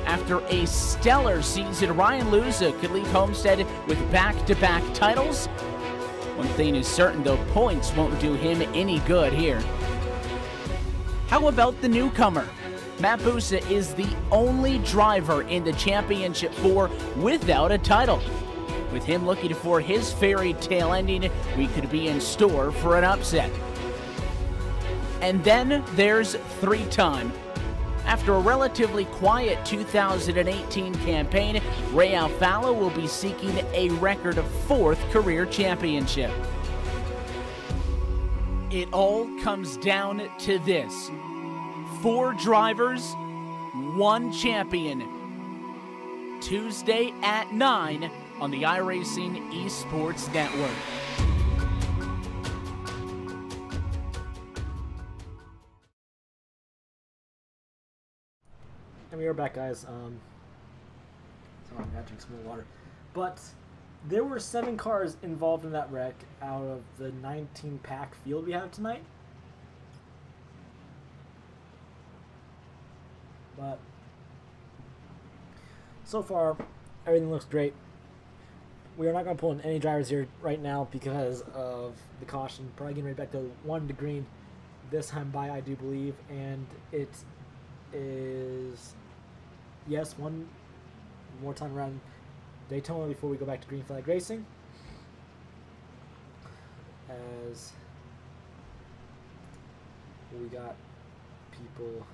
After a stellar season, Ryan Luza could leave Homestead with back-to-back titles. One thing is certain, though, points won't do him any good here. How about the newcomer? Matt Busa is the only driver in the Championship 4 without a title. With him looking for his fairy tale ending, we could be in store for an upset. And then there's 3-time. After a relatively quiet 2018 campaign, Ray Alfalo will be seeking a record of 4th career championship. It all comes down to this. 4 drivers, 1 champion. Tuesday at 9 on the iRacing Esports Network. And we are back, guys. Sorry, I gotta drink some more water. But there were 7 cars involved in that wreck out of the 19-pack field we have tonight. But so far, everything looks great. We are not going to pull in any drivers here right now because of the caution. Probably getting right back to 1 to green this time by, I do believe. And it is yes, one more time around Daytona before we go back to green flag racing. As we got people.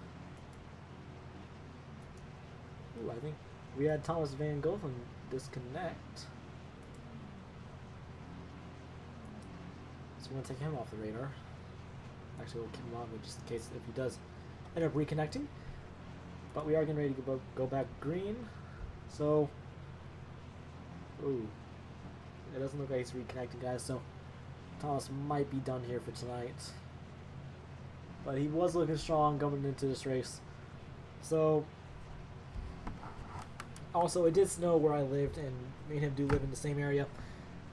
Ooh, I think we had Thomas Van Golen disconnect. So we're going to take him off the radar. Actually, we'll keep him on just in case if he does end up reconnecting. But we are getting ready to go back green. So, ooh, it doesn't look like he's reconnecting, guys. So Thomas might be done here for tonight. But he was looking strong going into this race. So, also, it did snow where I lived, and me and him do live in the same area.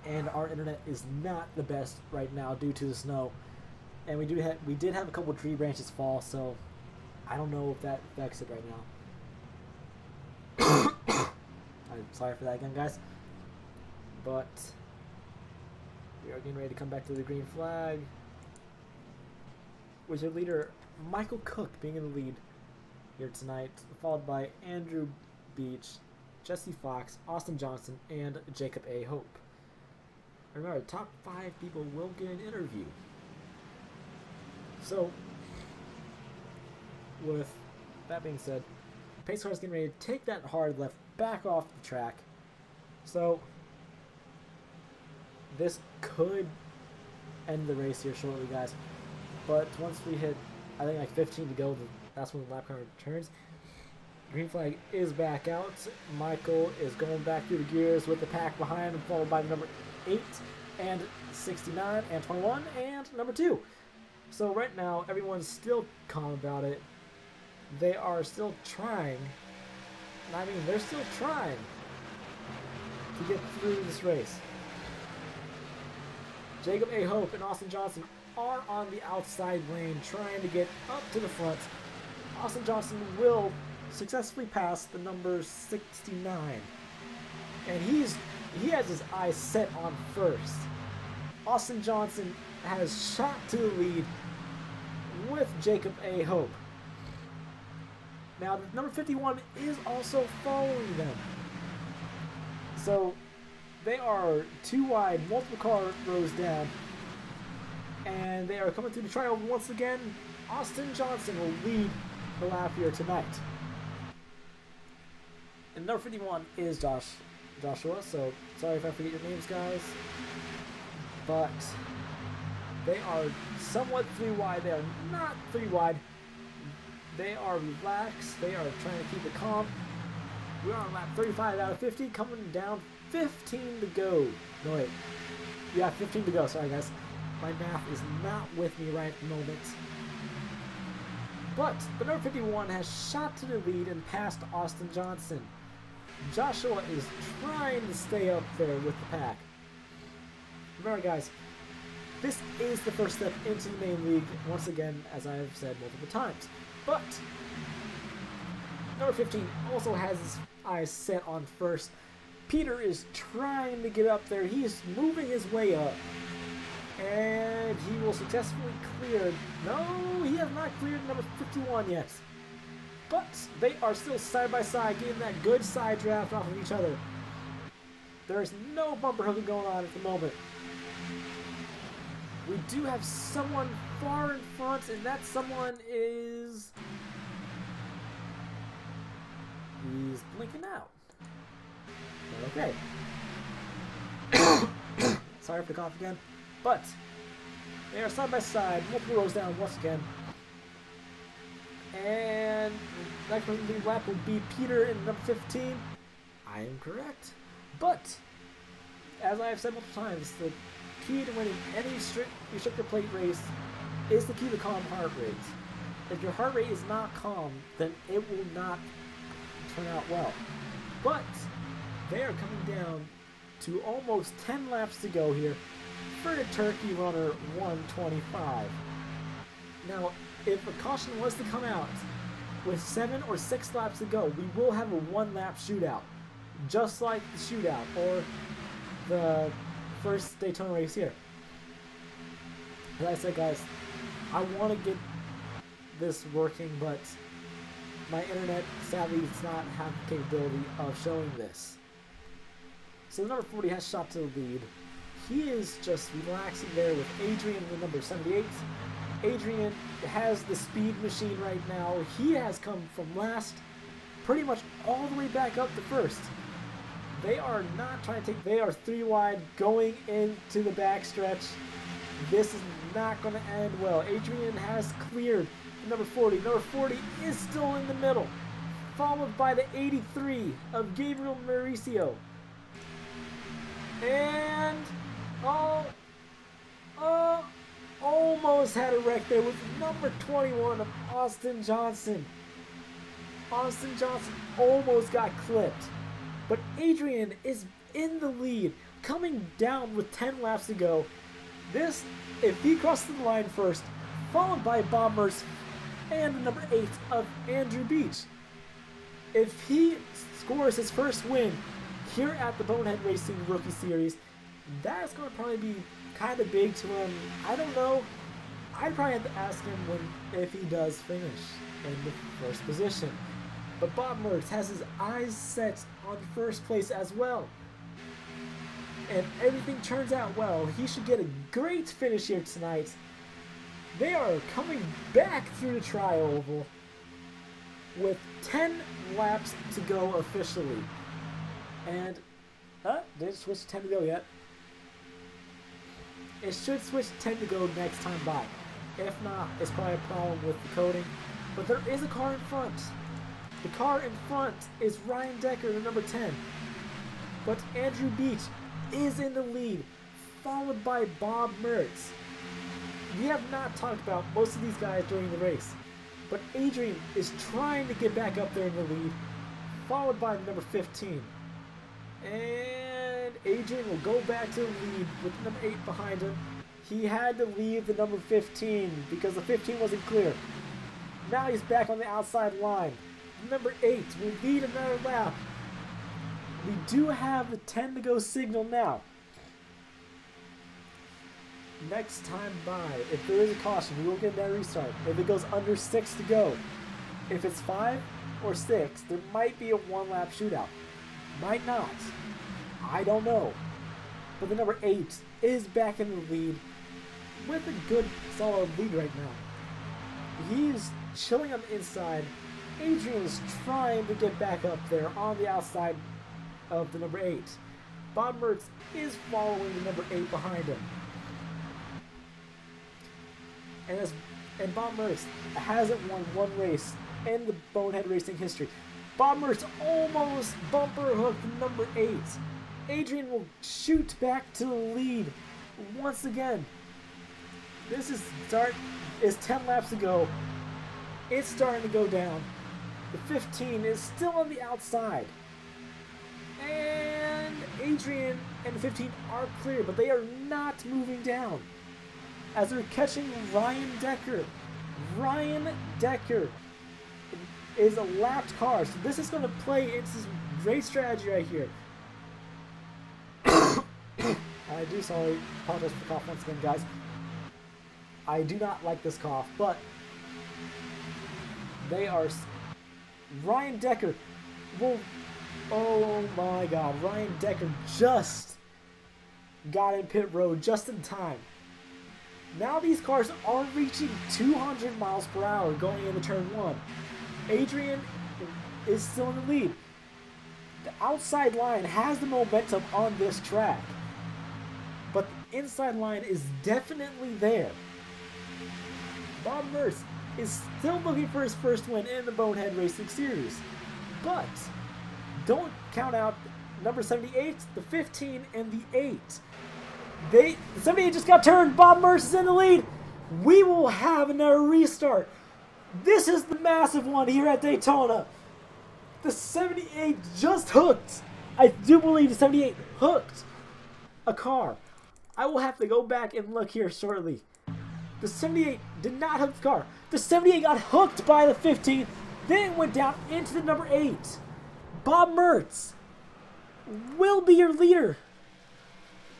And our internet is not the best right now due to the snow. And we did have a couple tree branches fall, so I don't know if that affects it right now. I'm sorry for that again, guys. But we are getting ready to come back to the green flag. With your leader, Michael Cook, being in the lead here tonight, followed by Andrew Beach, Jesse Fox, Austin Johnson, and Jacob A. Hope. Remember, the top 5 people will get an interview. So, with that being said, pace car is getting ready to take that hard left back off the track. So, this could end the race here shortly, guys. But once we hit, I think like 15 to go, that's when the lap car returns. Green flag is back out. Michael is going back through the gears with the pack behind him, followed by number 8 and 69 and 21 and number 2. So right now, everyone's still calm about it. They are still trying. And I mean, they're still trying to get through this race. Jacob A. Hope and Austin Johnson are on the outside lane trying to get up to the front. Austin Johnson will successfully pass the number 69. And he has his eyes set on first. Austin Johnson has shot to the lead with Jacob A. Hope. Now, the number 51 is also following them. So, they are 2 wide, multiple car rows down. And they are coming through the trioval once again. Austin Johnson will lead the lap here tonight. And number 51 is Joshua, so sorry if I forget your names, guys. But they are somewhat 3 wide. They are not 3 wide. They are relaxed. They are trying to keep it calm. We are on lap 35 out of 50, coming down 15 to go. No, wait. Yeah, 15 to go. Sorry, guys. My math is not with me right at the moment. But the number 51 has shot to the lead and passed Austin Johnson. Joshua is trying to stay up there with the pack. Remember, guys, this is the first step into the main league, once again, as I have said multiple times. But number 15 also has his eyes set on first. Peter is trying to get up there. He is moving his way up. And he will successfully clear. No, he has not cleared number 51 yet. But they are still side by side, getting that good side draft off of each other. There is no bumper hooking going on at the moment. We do have someone far in front, and that someone is... He's blinking out. Okay. Sorry for the cough again. But they are side by side, multiple rows down once again. And the next person to lead lap will be Peter in number 15. I am correct. But, as I have said multiple times, the key to winning any restrictor plate race is to keep a calm heart rate. If your heart rate is not calm, then it will not turn out well. But they are coming down to almost 10 laps to go here for the Turkey Runner 125. Now, if a caution was to come out with 7 or 6 laps to go, we will have a 1-lap shootout, just like the shootout or the first Daytona race here. As I said, guys, I want to get this working, but my internet sadly does not have the capability of showing this. So the number 40 has shot to the lead. He is just relaxing there with Adrian, the number 78. Adrian has the speed machine right now. He has come from last pretty much all the way back up to first. They are not trying to take, they are 3 wide going into the backstretch. This is not going to end well. Adrian has cleared number 40. Number 40 is still in the middle, followed by the 83 of Gabriel Mauricio. And almost had a wreck there with number 21 of Austin Johnson. Austin Johnson almost got clipped, but Adrian is in the lead, coming down with 10 laps to go. This, if he crosses the line first, followed by Bob Mertz and the number 8 of Andrew Beach. If he scores his first win here at the Bonehead Racing Rookie Series, that's going to probably be kind of big to him. I don't know. I'd probably have to ask him if he does finish in the first position. But Bob Mertz has his eyes set on first place as well. If everything turns out well, he should get a great finish here tonight. They are coming back through the tri-oval with 10 laps to go officially. And, did it switch to 10 to go yet? It should switch to 10 to go next time by. If not, it's probably a problem with the coding. But there is a car in front. The car in front is Ryan Decker, the number 10. But Andrew Beach is in the lead, followed by Bob Mertz. We have not talked about most of these guys during the race, but Adrian is trying to get back up there in the lead, followed by the number 15. And Adrian will go back to the lead with the number 8 behind him. He had to leave the number 15 because the 15 wasn't clear. Now he's back on the outside line. Number 8 will lead another lap. We do have the 10 to go signal now. Next time by, if there is a caution, we will get that restart. If it goes under 6 to go. If it's 5 or 6, there might be a 1-lap shootout. Might not. I don't know. But the number 8 is back in the lead with a good, solid lead right now. He's chilling on the inside. Adrian is trying to get back up there on the outside of the number 8. Bob Mertz is following the number 8 behind him. And Bob Mertz hasn't won one race in the Bonehead Racing history. Bob Mertz almost bumper hooked the number 8. Adrian will shoot back to the lead once again. This is 10 laps to go. It's starting to go down. The 15 is still on the outside. And Adrian and the 15 are clear, but they are not moving down as they're catching Ryan Decker. Ryan Decker is a lapped car, so this is going to play into some great strategy right here. I do apologize for the cough once again, guys. I do not like this cough, but they are... Ryan Decker will... Oh my god, Ryan Decker just got in pit road just in time. Now these cars are reaching 200 miles per hour going into turn 1. Adrian is still in the lead. The outside line has the momentum on this track, but the inside line is definitely there. Bob Mertz is still looking for his first win in the Bonehead Racing Series, but don't count out number 78, the 15, and the 8. The 78 just got turned. Bob Mertz is in the lead. We will have another restart. This is the massive one here at Daytona. The 78 just hooked. I do believe the 78 hooked a car. I will have to go back and look here shortly. The 78 did not hook the car. The 78 got hooked by the 15, then went down into the number 8. Bob Mertz will be your leader.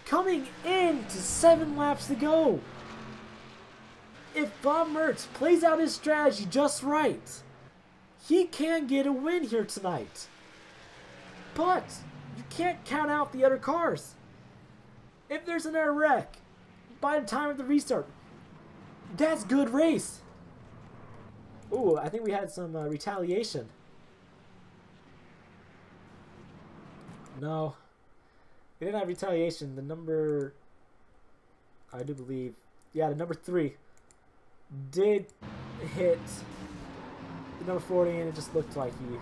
Coming in to 7 laps to go. If Bob Mertz plays out his strategy just right, He can get a win here tonight. But you can't count out the other cars. If there's another wreck by the time of the restart, that's good race. Ooh, I think we had some retaliation. No. We didn't have retaliation. The number... I do believe... Yeah, the number 3 did hit the number 40, and it just looked like he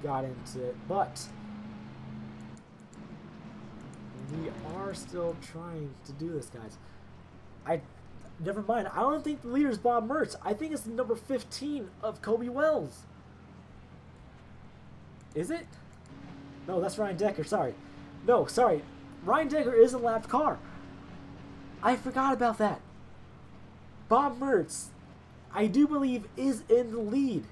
got into it. But we are still trying to do this, guys. Never mind. I don't think the leader is Bob Mertz. I think it's the number 15 of Kobe Wells. Is it? No, that's Ryan Decker. Sorry. No, sorry. Ryan Decker is a lapped car. I forgot about that. Bob Mertz, I do believe, is in the lead.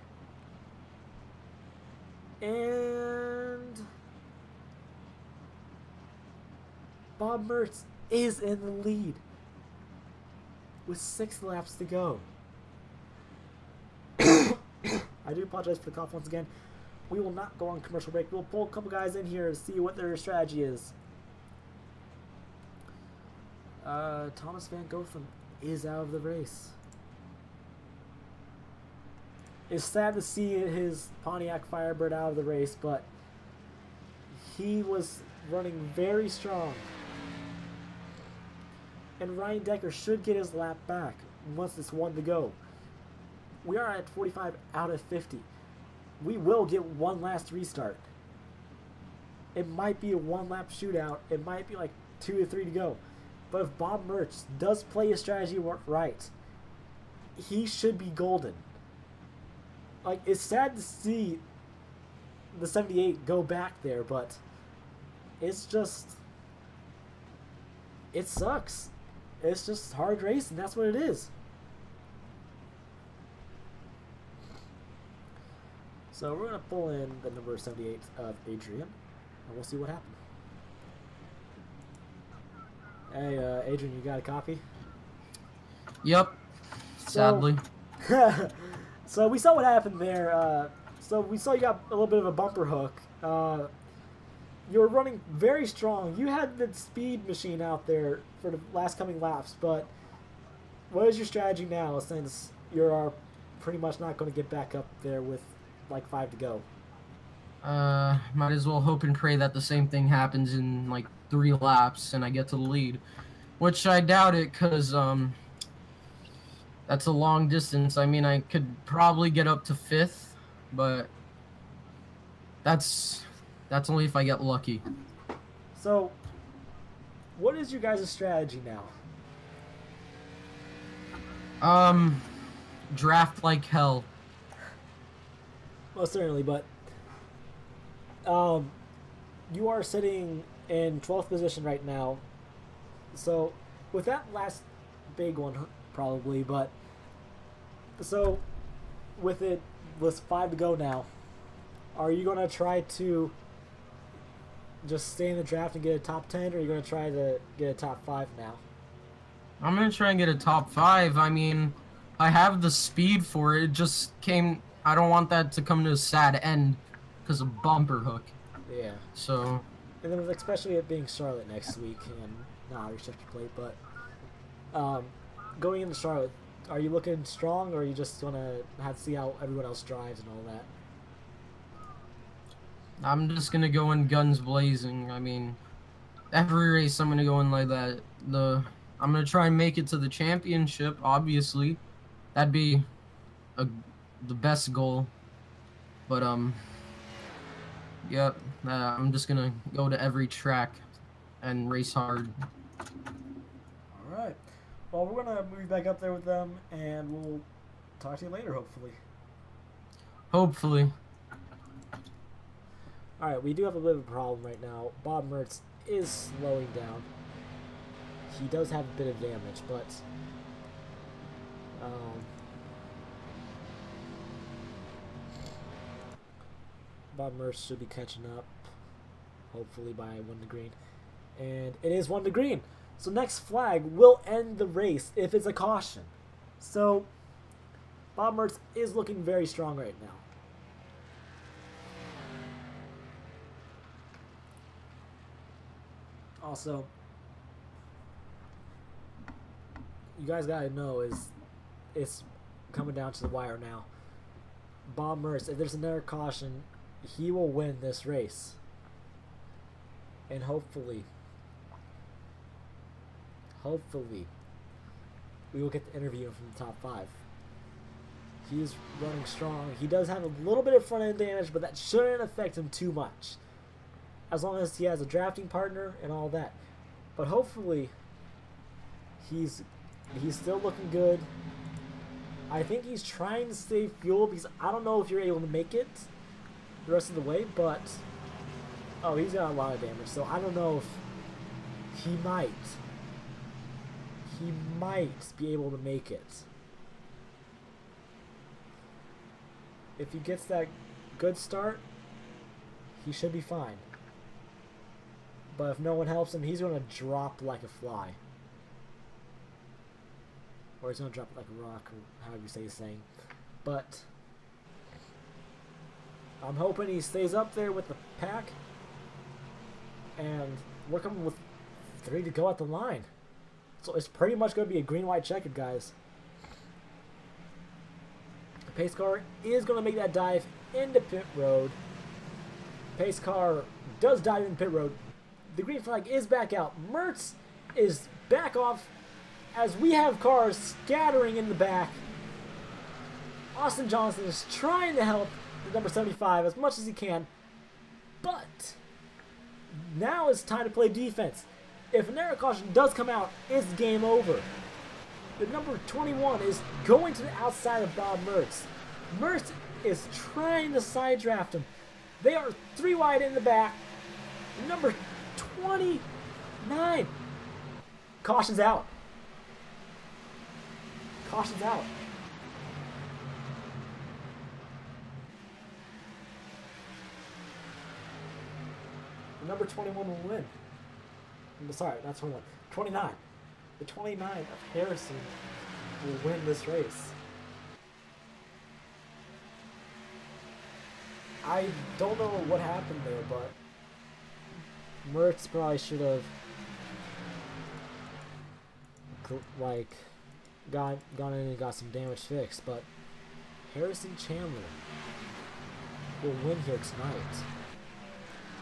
And Bob Mertz is in the lead with 6 laps to go. I do apologize for the cough once again. We will not go on commercial break. We'll pull a couple guys in here to see what their strategy is. Thomas Van Gofen is out of the race. It's sad to see his Pontiac Firebird out of the race, but he was running very strong. And Ryan Decker should get his lap back once it's 1 to go. We are at 45 out of 50. We will get one last restart. It might be a 1-lap shootout. It might be like 2 to 3 to go. But if Bob Mertz does play his strategy right, he should be golden. Like, it's sad to see the 78 go back there, but it's just... It sucks. It's just hard racing. That's what it is. So we're going to pull in the number 78 of Adrian, and we'll see what happens. Hey, Adrian, you got a copy? Yep. Sadly. So we saw what happened there. So we saw you got a little bit of a bumper hook. You were running very strong. You had the speed machine out there for the last coming laps, but what is your strategy now since you're pretty much not going to get back up there with like 5 to go? Might as well hope and pray that the same thing happens in like 3 laps and I get to the lead. Which I doubt it, because that's a long distance. I mean, I could probably get up to 5th, but that's only if I get lucky. So, what is your guys' strategy now? Draft like hell. Most certainly, but you are sitting in 12th position right now. So, with that last big one, probably, but so with 5 to go now, are you going to try to just stay in the draft and get a top 10, or are you going to try to get a top 5 now? I'm going to try and get a top 5. I mean, I have the speed for it. It just came... I don't want that to come to a sad end because of bumper hook. Yeah. So... And then especially it being Charlotte next week and not a restricted plate, but going into Charlotte, are you looking strong, or are you just going to have to see how everyone else drives and all that? I'm just going to go in guns blazing. I mean, every race I'm going to go in like that. I'm going to try and make it to the championship, obviously. That'd be the best goal. But, yep, I'm just going to go to every track and race hard. Alright. Well, we're going to move back up there with them, and we'll talk to you later, hopefully. Hopefully. Alright, we do have a bit of a problem right now. Bob Mertz is slowing down. He does have a bit of damage, but Bob Mertz should be catching up, hopefully by 1 to green. And it is 1 to green. So next flag will end the race if it's a caution. So Bob Mertz is looking very strong right now. Also, you guys gotta know it's coming down to the wire now. Bob Mertz, if there's another caution, he will win this race. And hopefully, we will get the interview from the top 5. He's running strong. He does have a little bit of front end damage, but that shouldn't affect him too much. As long as he has a drafting partner and all that. But hopefully, he's still looking good. I think he's trying to save fuel because I don't know if you're able to make it the rest of the way, but oh, he's got a lot of damage, so I don't know if he might be able to make it. If he gets that good start, he should be fine. But if no one helps him, he's going to drop like a fly. Or he's going to drop it like a rock, or however you say his saying. But I'm hoping he stays up there with the pack. And we're coming with 3 to go at the line. So it's pretty much going to be a green-white checkered, guys. The pace car is going to make that dive into pit road. Pace car does dive in pit road. The green flag is back out. Mertz is back off as we have cars scattering in the back. Austin Johnson is trying to help the number 75 as much as he can. But now it's time to play defense. If an error caution does come out, it's game over. The number 21 is going to the outside of Bob Mertz. Mertz is trying to side draft him. They are 3 wide in the back. Number 29. Caution's out. Caution's out. The number 21 will win. Sorry, not 21. 29. The 29 of Harrison will win this race. I don't know what happened there, but Mertz probably should have like gone in and got some damage fixed, but Harrison Chandler will win here tonight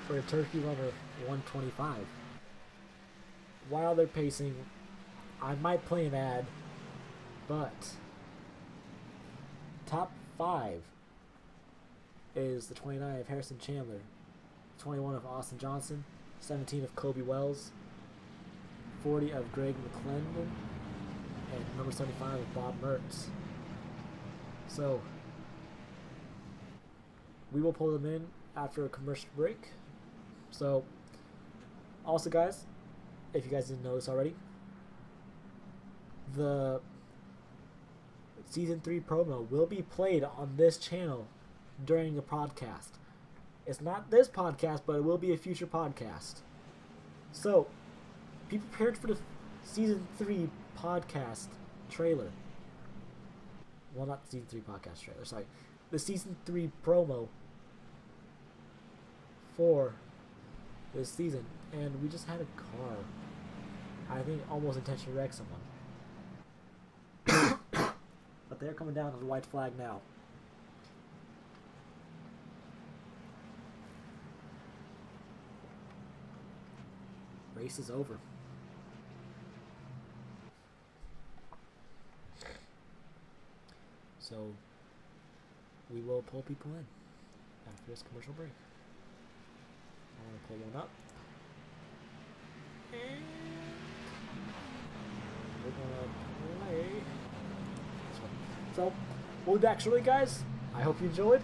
for a turkey runner 125. While they're pacing, I might play an ad, but top 5 is the 29 of Harrison Chandler, 21 of Austin Johnson, 17 of Kobe Wells, 40 of Greg McClendon, and number 75 of Bob Mertz. So we will pull them in after a commercial break. So also, guys, if you guys didn't know this already, the Season 3 promo will be played on this channel during the podcast. It's not this podcast, but it will be a future podcast. So, be prepared for the Season 3 podcast trailer. Well, not the Season 3 podcast trailer, sorry. The Season 3 promo for this season. And we just had a car, I think, almost intentionally wreck someone. But they're coming down to the white flag now. Race is over. So we will pull people in after this commercial break. I'm going to pull one up. And we're going to play this one. So we'll be back shortly, guys. I hope you enjoyed.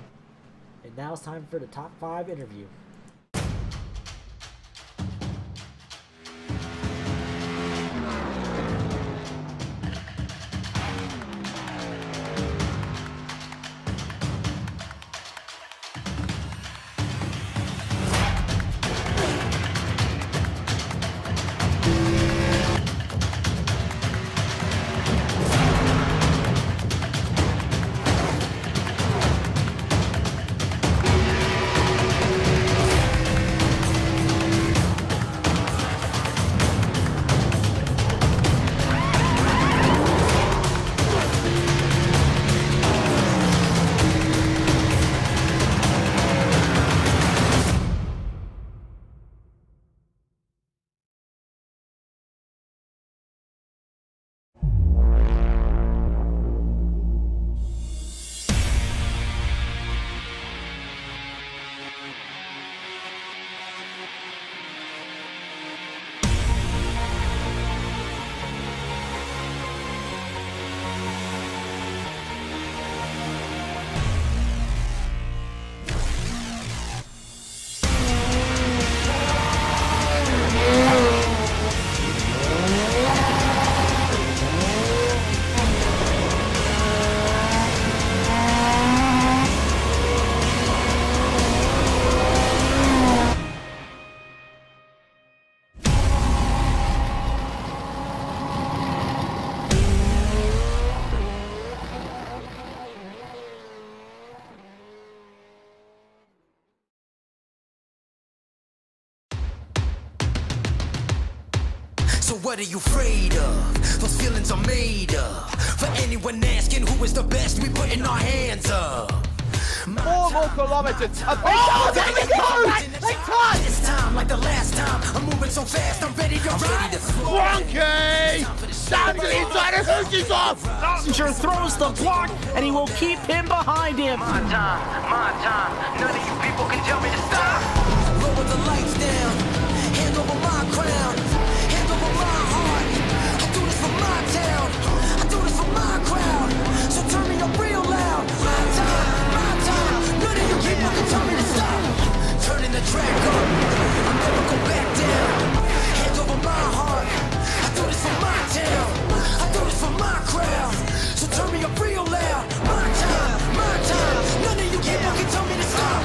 And now it's time for the top 5 interview. what are you afraid of? Those feelings are made up. For anyone asking who is the best, we putting our hands up. 4 more kilometers. Oh, there we go! They touch! This time, like the last time, I'm moving so fast, I'm ready to ride. Frankie! Down to the inside of Hoosie's off! Ottinger throws the block, and he will keep him behind him. My time. None of you people can tell me to stop. Lower the lights down. Hand over my crown. Hand over my heart. I do this for my town. I do this for my crowd. So turn me up real loud. My time. None of you people can tell me to stop. Turning the track up. I'll never go back down. Hand over my heart. I do this for my town. I do this for my crowd. So turn me up real loud. My time. None of you people can tell me to stop.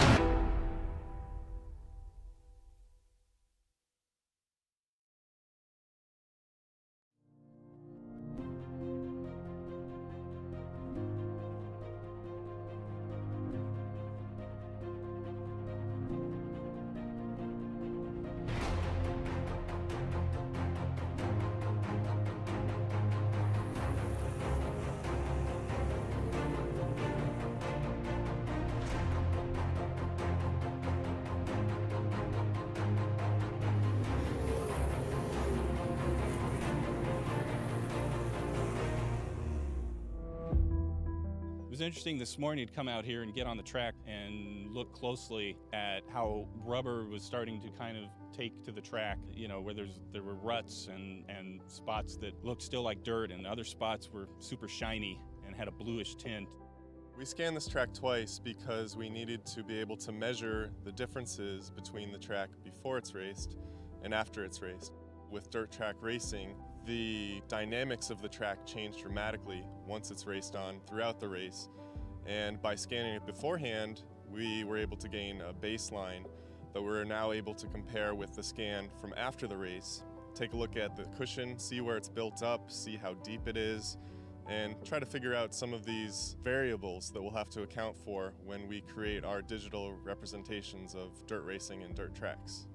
It was interesting this morning to come out here and get on the track and look closely at how rubber was starting to kind of take to the track, you know, where there were ruts and spots that looked still like dirt, and other spots were super shiny and had a bluish tint. We scanned this track twice because we needed to be able to measure the differences between the track before it's raced and after it's raced. With dirt track racing, the dynamics of the track change dramatically once it's raced on throughout the race, and by scanning it beforehand, we were able to gain a baseline that we're now able to compare with the scan from after the race. Take a look at the cushion, see where it's built up, see how deep it is, and try to figure out some of these variables that we'll have to account for when we create our digital representations of dirt racing and dirt tracks.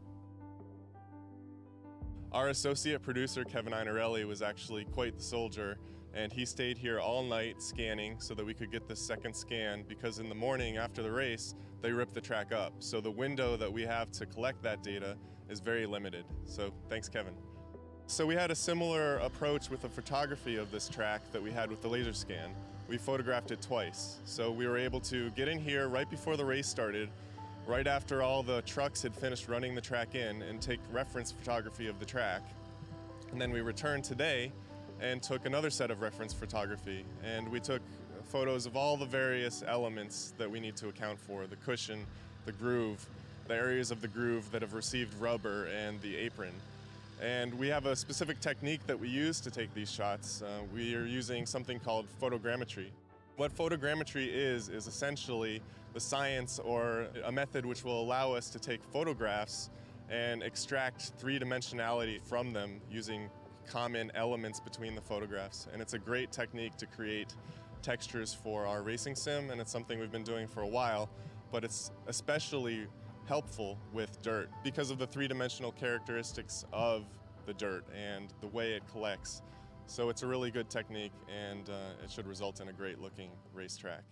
Our associate producer, Kevin Einarelli, was actually quite the soldier, and he stayed here all night scanning so that we could get the second scan, because in the morning after the race, they ripped the track up. So the window that we have to collect that data is very limited. So thanks, Kevin. So we had a similar approach with the photography of this track that we had with the laser scan. We photographed it twice. So we were able to get in here right before the race started, right after all the trucks had finished running the track in, and take reference photography of the track. And then we returned today and took another set of reference photography, and we took photos of all the various elements that we need to account for: the cushion, the groove, the areas of the groove that have received rubber, and the apron. And we have a specific technique that we use to take these shots. We are using something called photogrammetry. What photogrammetry is essentially the science or a method which will allow us to take photographs and extract three-dimensionality from them using common elements between the photographs. And it's a great technique to create textures for our racing sim, and it's something we've been doing for a while, but it's especially helpful with dirt because of the three-dimensional characteristics of the dirt and the way it collects. So it's a really good technique, and it should result in a great looking racetrack.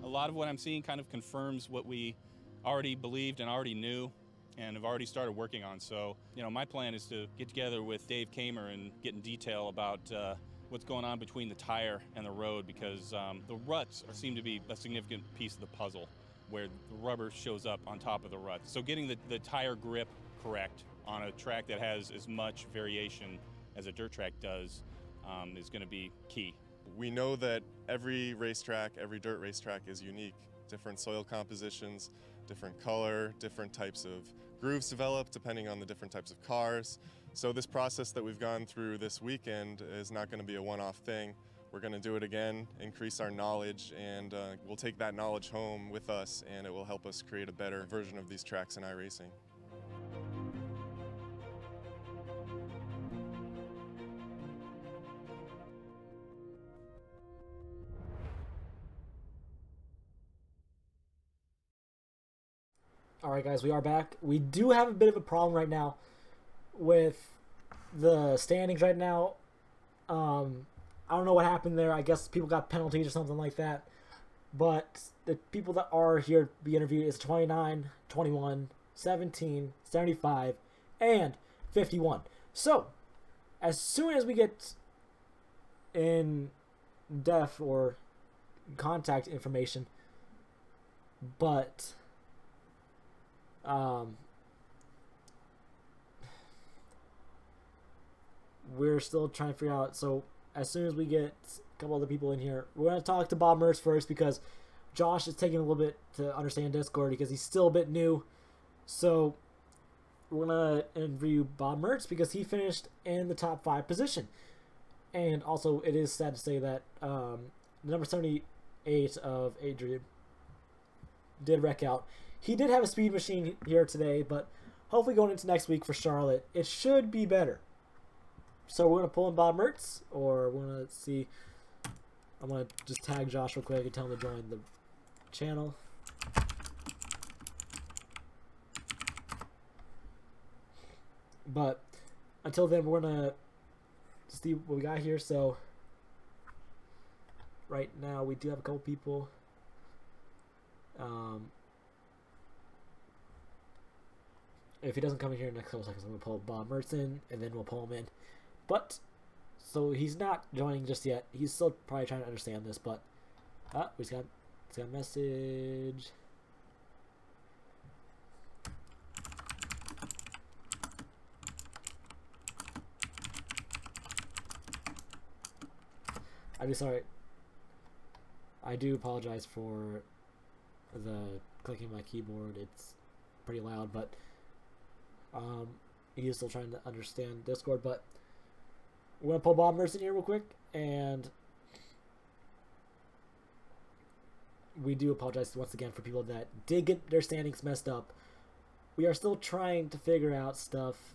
A lot of what I'm seeing kind of confirms what we already believed and already knew and have already started working on. So, you know, my plan is to get together with Dave Kamer and get in detail about what's going on between the tire and the road, because the ruts seem to be a significant piece of the puzzle, where the rubber shows up on top of the ruts. So getting the tire grip correct on a track that has as much variation as a dirt track does is going to be key. We know that every racetrack, every dirt racetrack is unique. Different soil compositions, different color, different types of grooves developed depending on the different types of cars. So this process that we've gone through this weekend is not going to be a one-off thing. We're going to do it again, increase our knowledge, and we'll take that knowledge home with us, and it will help us create a better version of these tracks in iRacing. Alright guys, we are back. We do have a bit of a problem right now with the standings right now. I don't know what happened there. I guess people got penalties or something like that. But the people that are here to be interviewed is 29, 21, 17, 75, and 51. So, as soon as we get in depth or contact information, but we're still trying to figure out. So as soon as we get a couple other people in here, we're going to talk to Bob Mertz first, because Josh is taking a little bit to understand Discord because he's still a bit new. So we're going to interview Bob Mertz because he finished in the top 5 position. And also, it is sad to say that number 78 of Adrian did wreck out. He did have a speed machine here today, but hopefully going into next week for Charlotte, it should be better. So we're going to pull in Bob Mertz, or we're going to see. I'm going to just tag Josh real quick and tell him to join the channel. But until then, we're going to see what we got here. So right now, we do have a couple people. If he doesn't come in here in the next couple seconds, I'm going to pull Bob Mertz in, and then we'll pull him in. But, so he's not joining just yet. He's still probably trying to understand this, but, he's got a message. I'm sorry. I do apologize for the clicking my keyboard. It's pretty loud, but he's still trying to understand Discord. But we're gonna pull Bob Mertz in here real quick, and we do apologize once again for people that did get their standings messed up. We are still trying to figure out stuff.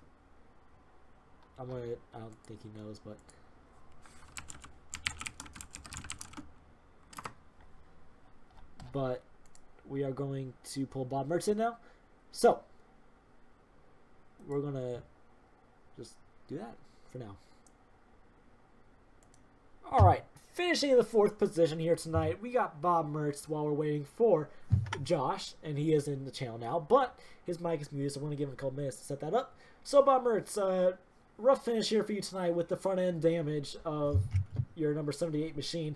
I don't think he knows, but we are going to pull Bob Mertz in now. So we're gonna just do that for now. Alright, finishing in the 4th position here tonight, we got Bob Mertz while we're waiting for Josh, and he is in the channel now, but his mic is muted, so we're going to give him a couple minutes to set that up. So Bob Mertz, rough finish here for you tonight with the front end damage of your number 78 machine.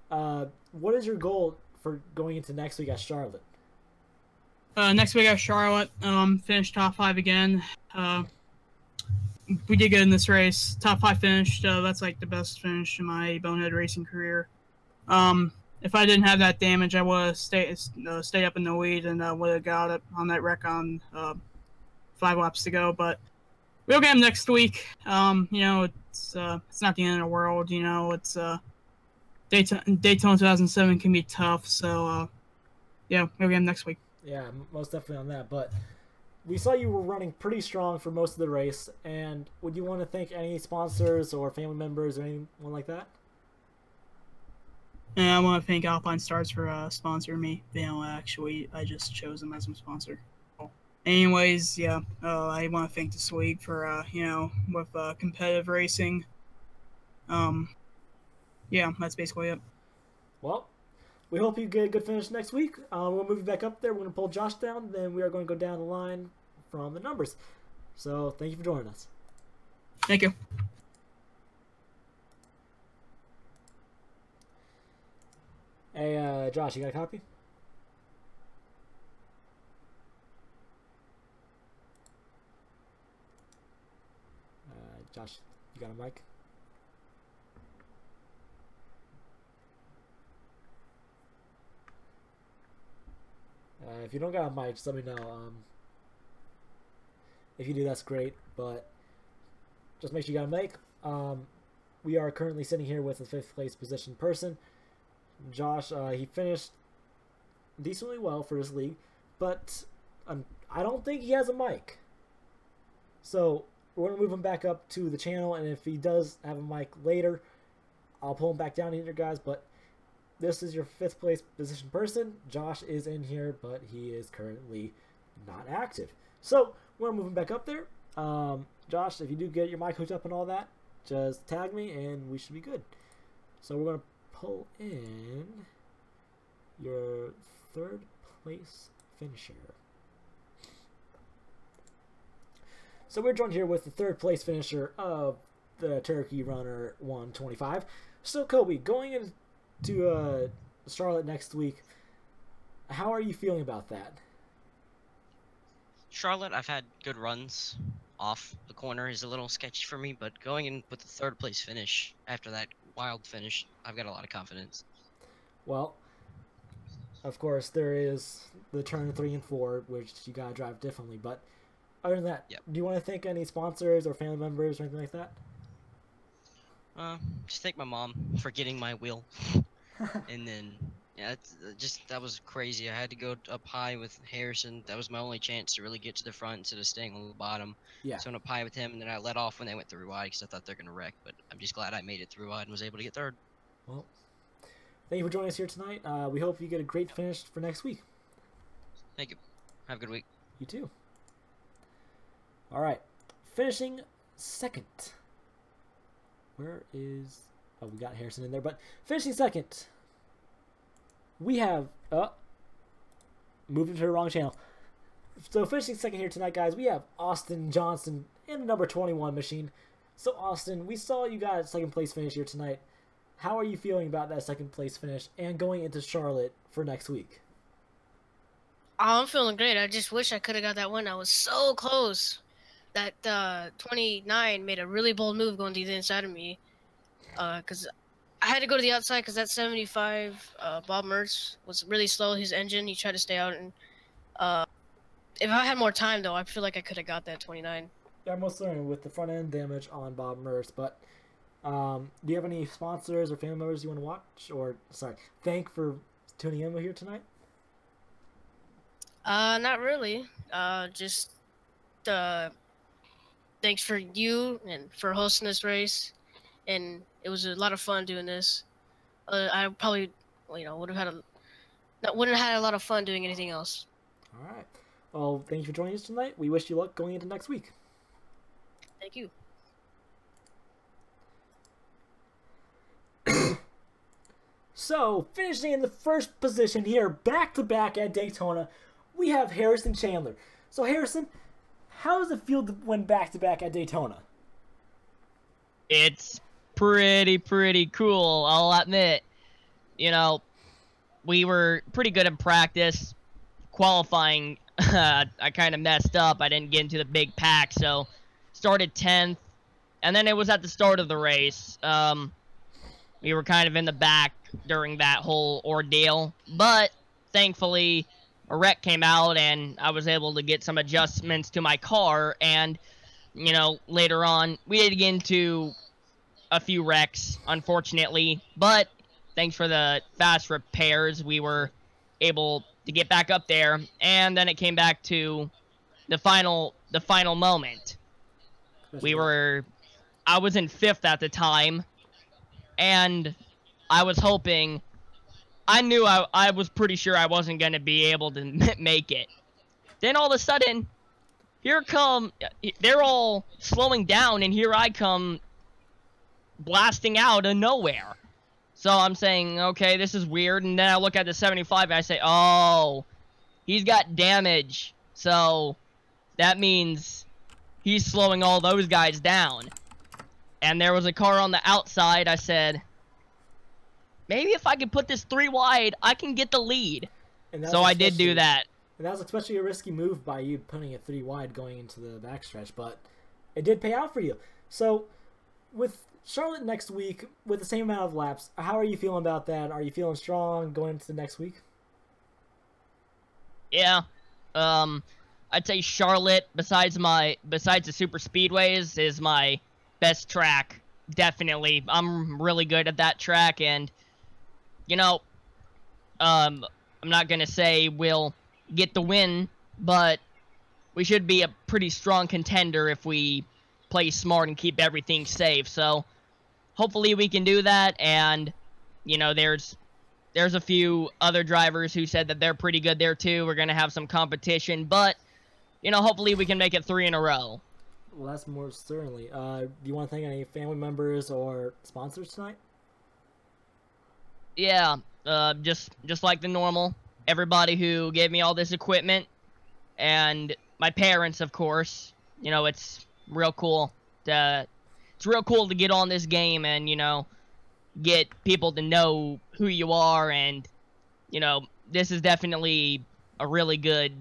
What is your goal for going into next week at Charlotte? Next week at Charlotte, finish top 5 again. We did good in this race. Top 5 finished. That's like the best finish in my Bonehead racing career. If I didn't have that damage, I would have stayed up in the lead and would have got it on that wreck on 5 laps to go. But we'll get him next week. You know, it's not the end of the world. You know, it's Daytona 2007 can be tough. So yeah, we'll get him next week. Yeah, most definitely on that. But we saw you were running pretty strong for most of the race, and would you want to thank any sponsors or family members or anyone like that? And I want to thank Alpine Stars for sponsoring me. They don't actually, I just chose them as my sponsor. Anyways, yeah, I want to thank the league for, you know, with competitive racing. Yeah, that's basically it. Well, we hope you get a good finish next week. We'll move you back up there. We're going to pull Josh down. Then we are going to go down the line from the numbers. So thank you for joining us. Thank you. Hey, Josh, you got a copy? Josh, you got a mic? If you don't got a mic, just let me know. If you do, that's great, but just make sure you got a mic. We are currently sitting here with a 5th place position person. Josh, he finished decently well for his league, but I don't think he has a mic. So we're going to move him back up to the channel, and if he does have a mic later, I'll pull him back down here, guys, but this is your 5th place position person. Josh is in here, but he is currently not active. So we're going to move him back up there. Josh, if you do get your mic hooked up and all that, just tag me and we should be good. So we're going to pull in your third place finisher. So we're joined here with the third place finisher of the Turkey Runner 125. So Kobe, going into Charlotte next week, how are you feeling about that? Charlotte, I've had good runs. Off the corner is a little sketchy for me, but going in with the third place finish after that wild finish, I've got a lot of confidence. Well, of course, there is the turn 3 and 4, which you gotta drive differently. But other than that, do you want to thank any sponsors or family members or anything like that? Just thank my mom for getting my wheel, and then yeah, that was crazy. I had to go up high with Harrison. That was my only chance to really get to the front instead of staying on the bottom. Yeah. So I went up high with him, and then I let off when they went through wide because I thought they're gonna wreck. But I'm just glad I made it through wide and was able to get third. Well, thank you for joining us here tonight. We hope you get a great finish for next week. Thank you. Have a good week. You too. All right, finishing second. Where is? Oh, we got Harrison in there, but finishing second. We have moved into the wrong channel. So finishing second here tonight, guys, we have Austin Johnson in the number 21 machine. So Austin, we saw you got a second place finish here tonight. How are you feeling about that second place finish and going into Charlotte for next week? I'm feeling great. I just wish I could have got that win. I was so close. That 29 made a really bold move going to the inside of me. Because I had to go to the outside because that 75 Bob Mertz was really slow. His engine, he tried to stay out. And if I had more time, though, I feel like I could have got that 29. Yeah, most certainly with the front end damage on Bob Mertz. But do you have any sponsors or family members you want to watch or thank for tuning in here tonight? Not really. Just thanks for you and for hosting this race, and it was a lot of fun doing this. I probably, wouldn't have had a lot of fun doing anything else. All right. Well, thank you for joining us tonight. We wish you luck going into next week. Thank you. So, finishing in the first position here, back-to-back at Daytona, we have Harrison Chandler. So, Harrison, how does it feel to win back-to-back at Daytona? It's pretty cool, I'll admit. We were pretty good in practice. Qualifying, I kind of messed up. I didn't get into the big pack, so started 10th. And then it was at the start of the race. We were kind of in the back during that whole ordeal. But, thankfully, a wreck came out, and I was able to get some adjustments to my car. And, later on, we did get into a few wrecks, unfortunately. But, thanks for the fast repairs, we were able to get back up there. And then it came back to the final moment. I was in 5th at the time, and I was hoping, I knew I was pretty sure I wasn't going to be able to make it. Then all of a sudden, they're all slowing down, and here I come blasting out of nowhere. So I'm saying, okay, this is weird, and then I look at the 75, and I say, oh, he's got damage, so that means he's slowing all those guys down. And there was a car on the outside. I said, maybe if I could put this 3 wide, I can get the lead. So I did do that. And that was especially a risky move by you putting it 3 wide going into the backstretch, but it did pay out for you. So with Charlotte next week, with the same amount of laps, how are you feeling about that? Are you feeling strong going into the next week? Yeah. I'd say Charlotte, besides the super speedways, is my best track. Definitely. I'm really good at that track, and I'm not gonna say we'll get the win, but we should be a pretty strong contender if we play smart and keep everything safe. So hopefully we can do that. And there's a few other drivers who said that they're pretty good there too. We're gonna have some competition, but hopefully we can make it 3 in a row. Well, that's more certainly. Do you want to thank any family members or sponsors tonight? Yeah, just like the normal. Everybody who gave me all this equipment, and my parents, of course. You know, it's real cool to get on this game and, you know, get people to know who you are, and, you know, this is definitely a really good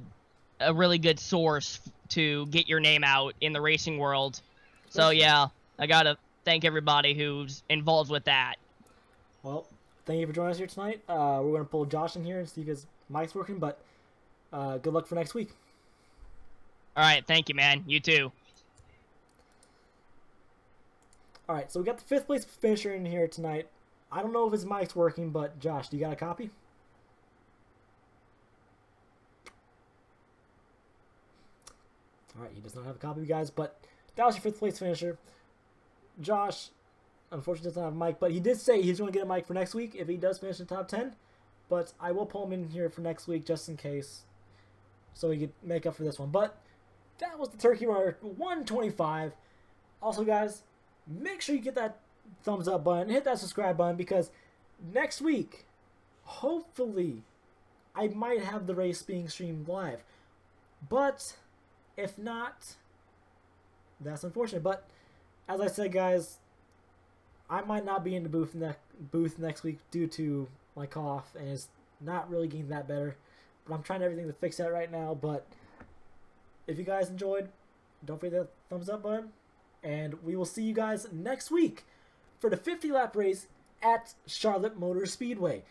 source to get your name out in the racing world. So yeah, I gotta thank everybody who's involved with that. Well, thank you for joining us here tonight. We're going to pull Josh in here and see if his mic's working, but good luck for next week. All right, thank you, man. You too. All right, so we got the 5th place finisher in here tonight. I don't know if his mic's working, but Josh, do you got a copy? All right, he does not have a copy, guys, but that was your 5th place finisher. Josh, unfortunately, doesn't have a mic, but he did say he's going to get a mic for next week if he does finish in the top 10. But I will pull him in here for next week just in case, so he could make up for this one. But that was the Turkey Runner 125. Also, guys, make sure you get that thumbs up button, hit that subscribe button, because next week, hopefully, I might have the race being streamed live. But if not, that's unfortunate. But as I said, guys, I might not be in the booth next week due to my cough, and it's not really getting that better. But I'm trying everything to fix that right now. But if you guys enjoyed, don't forget that thumbs up button. And we will see you guys next week for the 50-lap race at Charlotte Motor Speedway.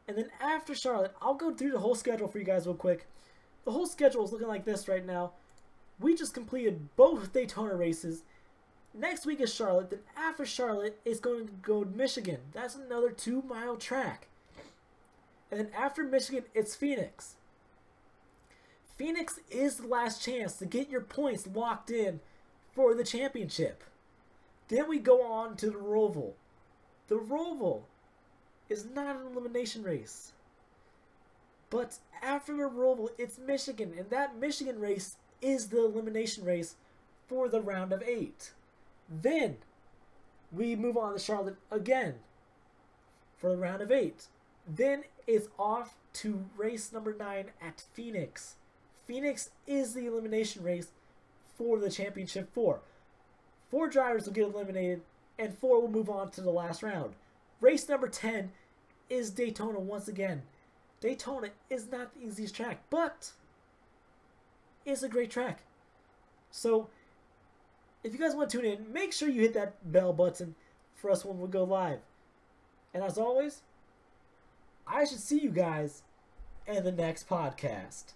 And then after Charlotte, I'll go through the whole schedule for you guys real quick. The whole schedule is looking like this right now. We just completed both Daytona races. Next week is Charlotte. Then after Charlotte, it's going to go to Michigan. That's another 2-mile track. And then after Michigan, it's Phoenix. Phoenix is the last chance to get your points locked in for the championship. Then we go on to the Roval. The Roval is not an elimination race. But after the Roval, it's Michigan. And that Michigan race is the elimination race for the round of 8. Then we move on to Charlotte again for the round of 8. Then it's off to race number 9 at Phoenix. Phoenix is the elimination race for the championship 4. 4 drivers will get eliminated, and 4 will move on to the last round. Race number 10 is Daytona once again. Daytona is not the easiest track, but it's a great track. So, if you guys want to tune in, make sure you hit that bell button for us when we go live. And as always, I should see you guys in the next podcast.